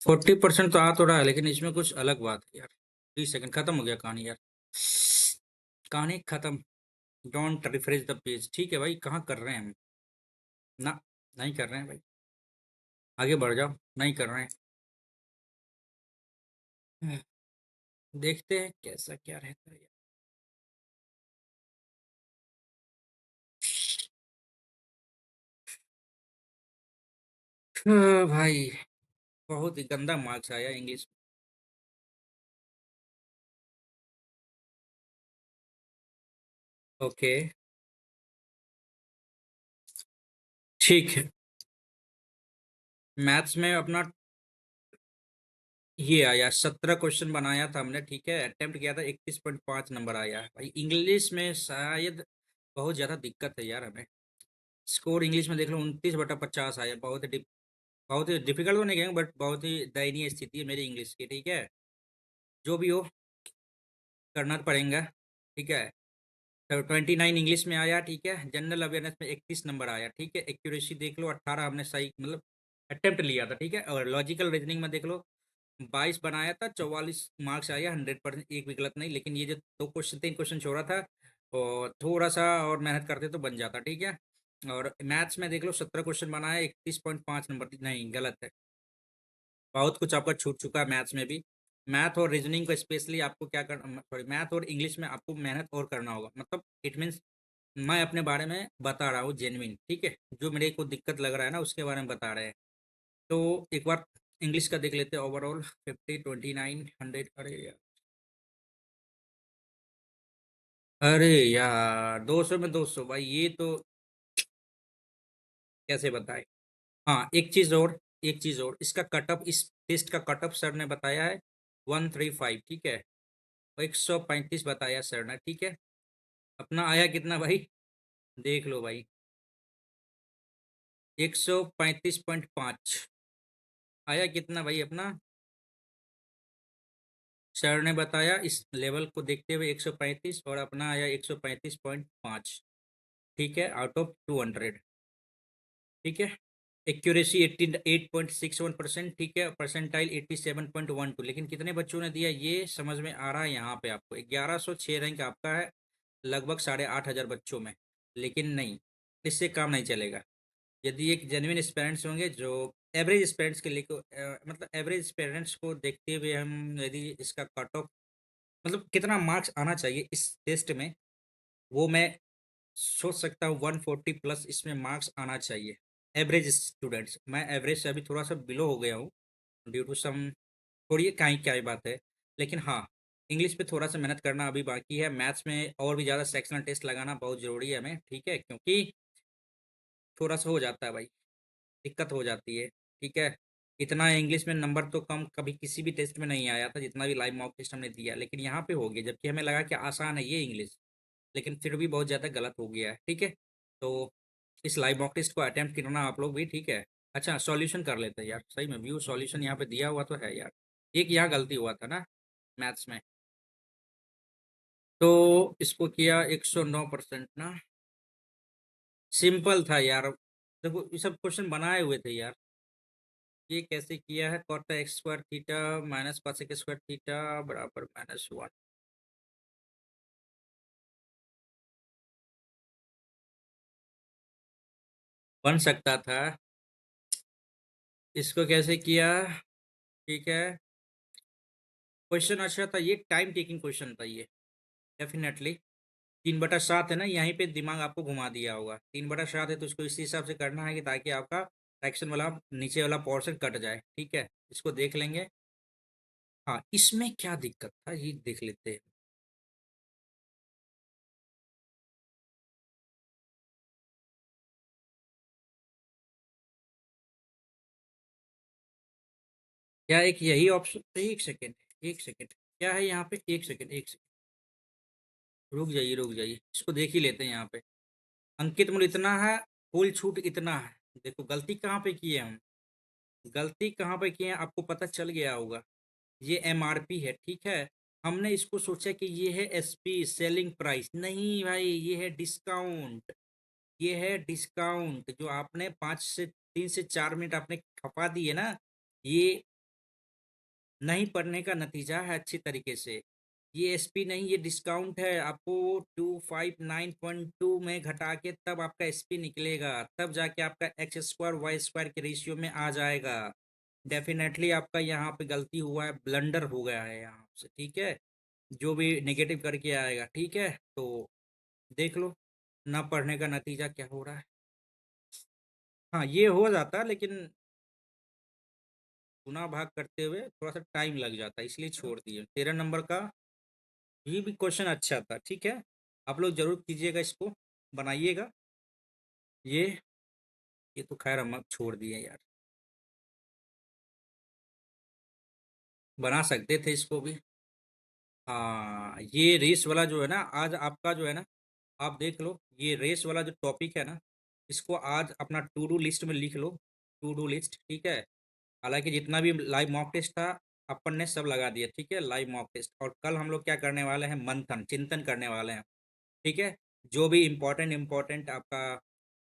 40% तो आ तो रहा है, लेकिन इसमें कुछ अलग बात है यार। 30 सेकंड खत्म हो गया कहानी यार, कहानी खत्म। Don't refresh the page. ठीक है भाई, कहाँ कर रहे हैं हम? ना, नहीं कर रहे हैं भाई, आगे बढ़ जाओ। नहीं कर रहे हैं। देखते हैं कैसा क्या रहता है। भाई, बहुत ही गंदा मार्क्स आया इंग्लिश। ओके, ठीक है। मैथ्स में अपना ये आया, 17 क्वेश्चन बनाया था हमने, ठीक है, अटेम्प्ट किया था, 31.5 नंबर आया है भाई। इंग्लिश में शायद बहुत ज़्यादा दिक्कत है यार हमें। स्कोर इंग्लिश में देख लो, 29/50 आया। बहुत ही डिफिकल्ट तो नहीं कहेंगे, बट बहुत ही दयनीय स्थिति है मेरी इंग्लिश की, ठीक है। जो भी हो, करना तो पड़ेगा, ठीक है। तो 29 इंग्लिश में आया, ठीक है। जनरल अवेयरनेस में 31 नंबर आया, ठीक है। एक्यूरेसी देख लो, 18 हमने सही मतलब अटेम्प्ट लिया था, ठीक है। और लॉजिकल रीजनिंग में देख लो, 22 बनाया था, 44 मार्क्स आया, 100%, एक भी गलत नहीं। लेकिन ये जो 2 क्वेश्चन 3 क्वेश्चन छोड़ा था, और थोड़ा सा और मेहनत करते तो बन जाता, ठीक है। और मैथ्स में देख लो, 17 क्वेश्चन बनाया, 31.5 नंबर, नहीं गलत है। बहुत कुछ आपका छूट चुका है मैथ्स में भी। मैथ और रीजनिंग को स्पेशली आपको क्या करना, सॉरी, मैथ और इंग्लिश में आपको मेहनत और करना होगा। मतलब इट मीन्स मैं अपने बारे में बता रहा हूँ जेन्युइन, ठीक है। जो मेरे को दिक्कत लग रहा है ना, उसके बारे में बता रहे हैं। तो एक बार इंग्लिश का देख लेते हैं ओवरऑल। 50, 29, 100। अरे यार, अरे यार, 200 में 200 भाई, ये तो कैसे बताए। हाँ, एक चीज़ और, इसका कटअप, इस टेस्ट का कटअप सर ने बताया है 135, ठीक है। 135 बताया सर ने, ठीक है। अपना आया कितना भाई? देख लो भाई, 135.5 आया कितना भाई अपना? सर ने बताया इस लेवल को देखते हुए 135, और अपना आया 135.5, ठीक है, आउट ऑफ 200, ठीक है। एक्यूरेसी 88.61%, ठीक है। परसेंटाइल 87.12। लेकिन कितने बच्चों ने दिया ये समझ में आ रहा है यहाँ पे आपको, 1106 रैंक आपका है लगभग 8,500 बच्चों में। लेकिन नहीं, इससे काम नहीं चलेगा। यदि एक जेन्युइन पेरेंट्स होंगे जो एवरेज पेरेंट्स के लिए मतलब एवरेज पेरेंट्स को देखते हुए हम यदि इसका कट ऑफ मतलब कितना मार्क्स आना चाहिए इस टेस्ट में, वो मैं सोच सकता हूँ 140 प्लस इसमें मार्क्स आना चाहिए। एवरेज स्टूडेंट्स, मैं एवरेज से अभी थोड़ा सा बिलो हो गया हूँ ड्यू टू सम, थोड़ी क्या ही बात है। लेकिन हाँ, इंग्लिश पे थोड़ा सा मेहनत करना अभी बाकी है। मैथ्स में और भी ज़्यादा सेक्शनल टेस्ट लगाना बहुत ज़रूरी है हमें, ठीक है, क्योंकि थोड़ा सा हो जाता है भाई, दिक्कत हो जाती है, ठीक है। इतना इंग्लिश में नंबर तो कम कभी किसी भी टेस्ट में नहीं आया था, जितना भी लाइव मॉक टेस्ट हमने दिया, लेकिन यहाँ पे हो गया, जबकि हमें लगा कि आसान है ये इंग्लिश, लेकिन फिर भी बहुत ज़्यादा गलत हो गया है, ठीक है। तो इस लाइव मॉक टेस्ट को अटेम्प्ट करना आप लोग भी, ठीक है। अच्छा, सॉल्यूशन कर लेते हैं यार, सही में व्यू सॉल्यूशन यहाँ पे दिया हुआ तो है यार। एक यहाँ गलती हुआ था ना मैथ्स में, तो इसको किया 109% ना। सिंपल था यार, देखो ये सब क्वेश्चन बनाए हुए थे यार। ये कैसे किया है? Cot x square theta minus cosec square theta बराबर -1। बन सकता था। इसको कैसे किया? ठीक है, क्वेश्चन अच्छा था, ये टाइम टेकिंग क्वेश्चन था ये, डेफिनेटली। 3/7 है ना, यहीं पे दिमाग आपको घुमा दिया होगा। 3/7 है तो इसको इसी हिसाब से करना है कि ताकि आपका फ्रैक्शन वाला नीचे वाला पोर्शन कट जाए, ठीक है। इसको देख लेंगे। हाँ, इसमें क्या दिक्कत था ये देख लेते हैं। क्या एक यही ऑप्शन? एक सेकेंड, एक सेकेंड, क्या है यहाँ पे? एक सेकेंड, एक सेकेंड, रुक जाइए रुक जाइए, इसको देख ही लेते हैं यहाँ पे। अंकित मूल्य इतना है, कुल छूट इतना है, देखो गलती कहाँ पे की है हम, गलती कहाँ पे की है आपको पता चल गया होगा। ये एमआरपी है, ठीक है। हमने इसको सोचा कि ये है एसपी, सेलिंग प्राइस। नहीं भाई, ये है डिस्काउंट। ये है डिस्काउंट जो आपने 3 से 4 मिनट आपने खपा दिए ना, ये नहीं पढ़ने का नतीजा है अच्छी तरीके से। ये एसपी नहीं, ये डिस्काउंट है। आपको 259.2 में घटा के तब आपका एसपी निकलेगा, तब जाके आपका एक्स स्क्वायर वाई स्क्वायर के रेशियो में आ जाएगा। डेफिनेटली आपका यहाँ पे गलती हुआ है, ब्लंडर हो गया है यहाँ से, ठीक है। जो भी नेगेटिव करके आएगा, ठीक है, तो देख लो ना पढ़ने का नतीजा क्या हो रहा है। हाँ, ये हो जाता है, लेकिन गुना भाग करते हुए थोड़ा सा टाइम लग जाता है, इसलिए छोड़ दिए। 13 नंबर का ये भी क्वेश्चन अच्छा था, ठीक है। आप लोग जरूर कीजिएगा, इसको बनाइएगा। ये ये तो खैर हम अब छोड़ दिए यार, बना सकते थे इसको भी। हाँ, ये रेस वाला जो है ना, आज आपका जो है ना, आप देख लो ये रेस वाला जो टॉपिक है ना, इसको आज अपना टू डू लिस्ट में लिख लो। टू डू लिस्ट, ठीक है। हालांकि जितना भी लाइव मॉक टेस्ट था अपन ने सब लगा दिया, ठीक है, लाइव मॉक टेस्ट। और कल हम लोग क्या करने वाले हैं, मंथन चिंतन करने वाले हैं, ठीक है। जो भी इम्पोर्टेंट इम्पोर्टेंट आपका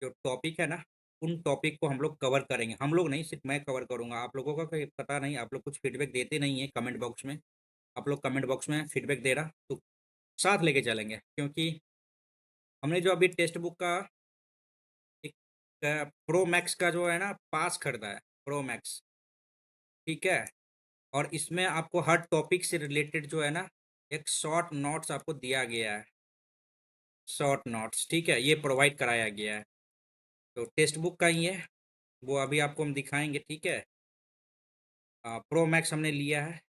जो टॉपिक है ना, उन टॉपिक को हम लोग कवर करेंगे। हम लोग नहीं, सिर्फ मैं कवर करूंगा। आप लोगों का कोई पता नहीं, आप लोग कुछ फीडबैक देते नहीं है कमेंट बॉक्स में। आप लोग कमेंट बॉक्स में फीडबैक दे रहा तो साथ लेके चलेंगे, क्योंकि हमने जो अभी टेक्स्ट बुक का एक प्रो मैक्स का जो है ना पास खरीदा है, प्रो मैक्स, ठीक है। और इसमें आपको हर टॉपिक से रिलेटेड जो है ना एक शॉर्ट नोट्स आपको दिया गया है। शॉर्ट नोट्स, ठीक है, ये प्रोवाइड कराया गया है। तो टेक्स्ट बुक का ही है, वो अभी आपको हम दिखाएंगे, ठीक है। प्रो मैक्स हमने लिया है,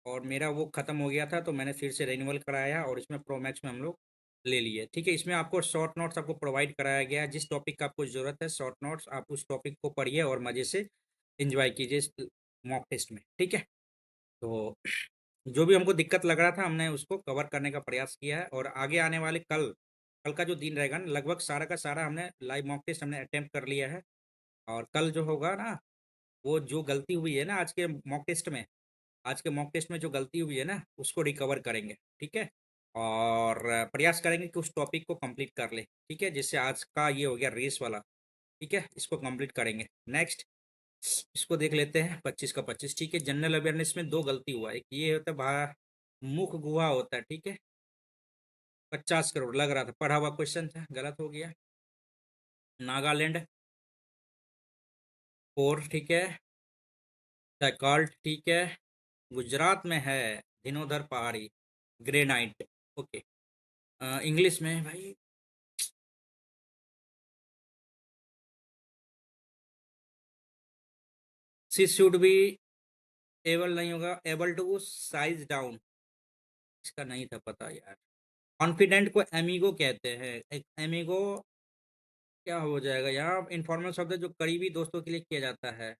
और मेरा वो ख़त्म हो गया था तो मैंने फिर से रिन्यूअल कराया, और इसमें प्रो मैक्स में हम लोग ले लिए, ठीक है। इसमें आपको शॉर्ट नोट्स आपको प्रोवाइड कराया गया है। जिस टॉपिक का आपको ज़रूरत है शॉर्ट नोट्स, आप उस टॉपिक को पढ़िए और मज़े से इंजॉय कीजिए इस मॉक टेस्ट में, ठीक है। तो जो भी हमको दिक्कत लग रहा था हमने उसको कवर करने का प्रयास किया है, और आगे आने वाले कल कल का जो दिन रहेगा ना, लगभग सारा का सारा हमने लाइव मॉक टेस्ट हमने अटेम्प्ट कर लिया है। और कल जो होगा ना, वो जो गलती हुई है ना आज के मॉक टेस्ट में जो गलती हुई है ना, उसको रिकवर करेंगे, ठीक है। और प्रयास करेंगे कि उस टॉपिक को कंप्लीट कर ले, ठीक है। जैसे आज का ये हो गया रेस वाला, ठीक है, इसको कंप्लीट करेंगे। नेक्स्ट इसको देख लेते हैं, 25 का 25, ठीक है। जनरल अवेयरनेस में दो गलती हुआ है। एक ये होता है मुख गुहा होता है, ठीक है। 50 करोड़ लग रहा था, पढ़ा हुआ क्वेश्चन था, गलत हो गया। नागालैंड 4, ठीक है। सैकाल्ट, ठीक है। गुजरात में है धिनोधर पहाड़ी, ग्रेनाइट, ओके। इंग्लिश में भाई, शी शुड बी एबल नहीं होगा, एबल टू साइज डाउन, इसका नहीं था पता यार। कॉन्फिडेंट को एमिगो कहते हैं। एक एमिगो क्या हो जाएगा यहाँ, इनफॉर्मल शब्द है जो करीबी दोस्तों के लिए किया जाता है।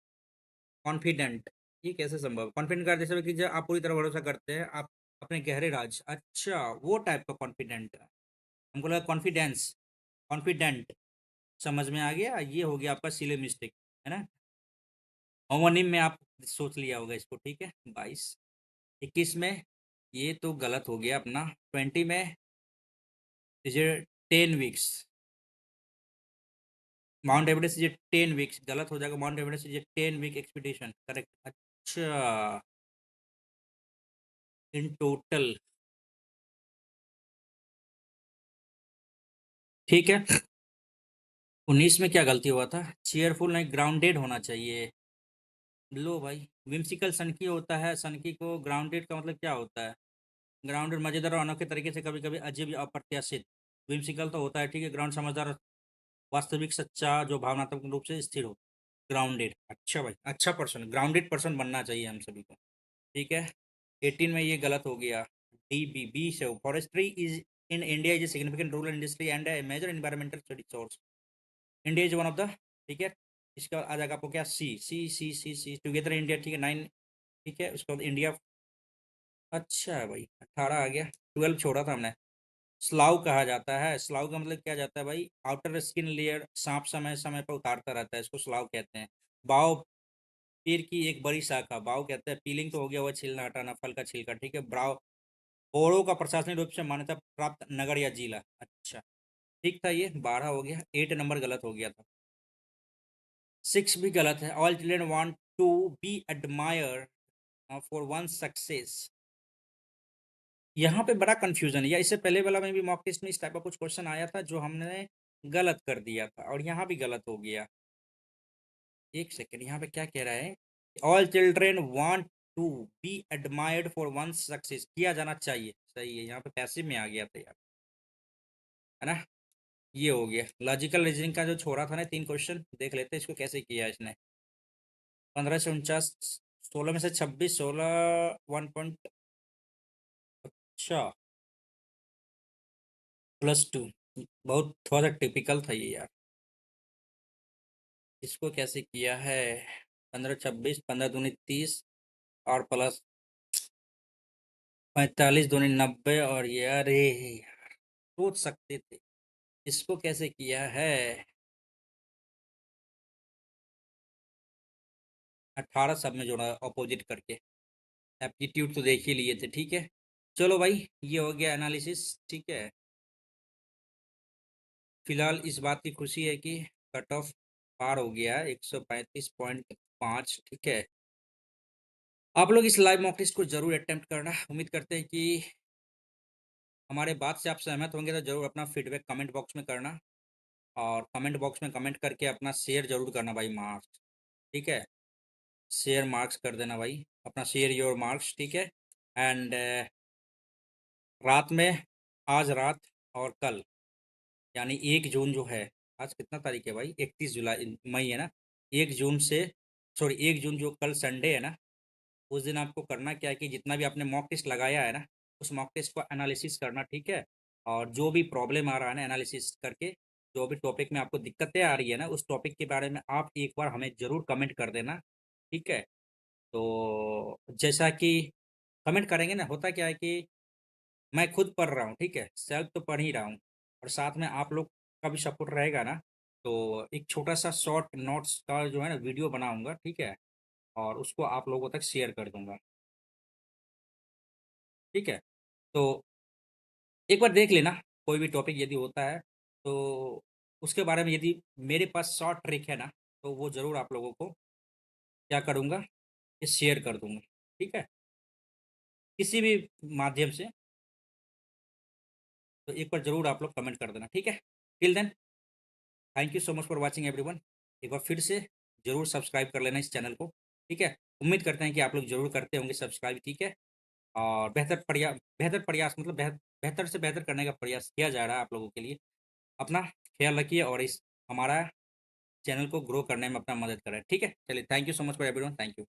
कॉन्फिडेंट, ये कैसे संभव, कॉन्फिडेंट का जैसे कि जब आप पूरी तरह भरोसा करते हैं आप अपने गहरे राज, अच्छा वो टाइप का कॉन्फिडेंट। हमको लगा कॉन्फिडेंस, कॉन्फिडेंट, समझ में आ गया। ये हो गया आपका सिले मिस्टेक, है ना। होमोनिम में आप सोच लिया होगा इसको, ठीक है। 22, 21 में ये तो गलत हो गया अपना। 20 में is a 10 weeks, Mount Everest is a 10 weeks, गलत हो जाएगा। Mount Everest is a 10 week expedition, correct. अच्छा, इन टोटल, ठीक है। 19 में क्या गलती हुआ था, चेयरफुल नहीं ग्राउंडेड होना चाहिए। लो भाई, विम्सिकल सनकी होता है, सनकी को ग्राउंडेड का मतलब क्या होता है। ग्राउंडेड मजेदार और अनोखे तरीके से, कभी कभी अजीब या अप्रत्याशित। विम्सिकल तो होता है, ठीक है। ग्राउंड समझदार, वास्तविक, सच्चा, जो भावनात्मक रूप से स्थिर हो। ग्राउंडेड, अच्छा भाई, अच्छा पर्सन, ग्राउंडेड पर्सन बनना चाहिए हम सभी को, ठीक है। 18 में ये गलत हो गया। डी बी बी से, forestry is in India is a significant rural industry and a major environmental resource. India is one of the, ठीक है। इसका आ जाएगा आपको क्या, सी सी सी सी सी टुगेदर इंडिया, ठीक है। 9, ठीक है। उसके बाद इंडिया, अच्छा है भाई, 18 आ गया, 12 छोड़ा था हमने। स्लाव कहा जाता है। स्लाव का मतलब क्या जाता है भाई, आउटर स्किन लेयर सांप समय समय पर उतारता रहता है, इसको स्लाव कहते हैं। बाव, पेड़ की एक बड़ी शाखा, बाव कहते हैं। पीलिंग तो हो गया, वह छीलना हटाना, फल का छिलका, ठीक है। ब्राव, बोरो का प्रशासनिक रूप से मान्यता प्राप्त नगर या जिला। अच्छा, ठीक था, ये 12 हो गया। 8 नंबर गलत हो गया था। 6 भी गलत है। All children want to be admire for one success. यहाँ पे बड़ा कंफ्यूजन है, या इससे पहले वाला में भी मॉक टेस्ट में इस टाइप का कुछ क्वेश्चन आया था जो हमने गलत कर दिया था, और यहाँ भी गलत हो गया। एक सेकेंड, यहाँ पे क्या कह रहा है, all children want to be admired for one success, किया जाना चाहिए, सही है। यहाँ पे पैसिव में आ गया था यार, है ना। ये हो गया लॉजिकल रीजनिंग का जो छोड़ा था ना, 3 क्वेश्चन देख लेते हैं इसको कैसे किया है इसने। 15 से 49, 16 में से 26, 16 1 पॉइंट, अच्छा, +2। बहुत थोड़ा सा टिपिकल था ये यार। इसको कैसे किया है, 15 26, 15 दूनी 30, और प्लस 45 दूनी 90, और ये अरे सोच सकते थे। इसको कैसे किया है, 18 सब में जोड़ा अपोजिट करके। एप्टीट्यूड तो देख ही लिए थे, ठीक है। चलो भाई, ये हो गया एनालिसिस, ठीक है। फिलहाल इस बात की खुशी है कि कट ऑफ पार हो गया है, 135.5, ठीक है। आप लोग इस लाइव मॉक टेस्ट को जरूर अटेम्प्ट करना। उम्मीद करते हैं कि हमारे बात से आप सहमत होंगे, तो जरूर अपना फीडबैक कमेंट बॉक्स में करना। और कमेंट बॉक्स में कमेंट करके अपना शेयर जरूर करना भाई, मार्क्स, ठीक है। शेयर मार्क्स कर देना भाई, अपना शेयर योर मार्क्स, ठीक है। एंड रात में, आज रात और कल, यानी 1 जून जो है, आज कितना तारीख है भाई, 31 जुलाई मई है ना। 1 जून से, सॉरी 1 जून जो कल संडे है ना, उस दिन आपको करना क्या है कि जितना भी आपने मॉक टेस्ट लगाया है ना, उस मॉक टेस्ट को एनालिसिस करना, ठीक है। और जो भी प्रॉब्लम आ रहा है ना, एनालिसिस करके जो भी टॉपिक में आपको दिक्कतें आ रही है ना, उस टॉपिक के बारे में आप एक बार हमें ज़रूर कमेंट कर देना, ठीक है। तो जैसा कि कमेंट करेंगे ना, होता क्या है कि मैं खुद पढ़ रहा हूँ, ठीक है, सेल्फ तो पढ़ ही रहा हूँ, और साथ में आप लोग का भी सपोर्ट रहेगा ना, तो एक छोटा सा शॉर्ट नोट्स का जो है ना वीडियो बनाऊंगा, ठीक है, और उसको आप लोगों तक शेयर कर दूंगा, ठीक है। तो एक बार देख लेना, कोई भी टॉपिक यदि होता है तो उसके बारे में यदि मेरे पास शॉर्ट ट्रिक है ना, तो वो ज़रूर आप लोगों को क्या करूँगा, ये शेयर कर दूंगा, ठीक है, किसी भी माध्यम से। तो एक बार ज़रूर आप लोग कमेंट कर देना, ठीक है। Till then, thank you so much for watching everyone. एक बार फिर से ज़रूर सब्सक्राइब कर लेना इस चैनल को, ठीक है। उम्मीद करते हैं कि आप लोग ज़रूर करते होंगे सब्सक्राइब, ठीक है। और बेहतर प्रयास मतलब बेहतर से बेहतर करने का प्रयास किया जा रहा है आप लोगों के लिए। अपना ख्याल रखिए, और इस हमारा चैनल को ग्रो करने में अपना मदद करें, ठीक है। चलिए, thank you so much for everyone, thank you.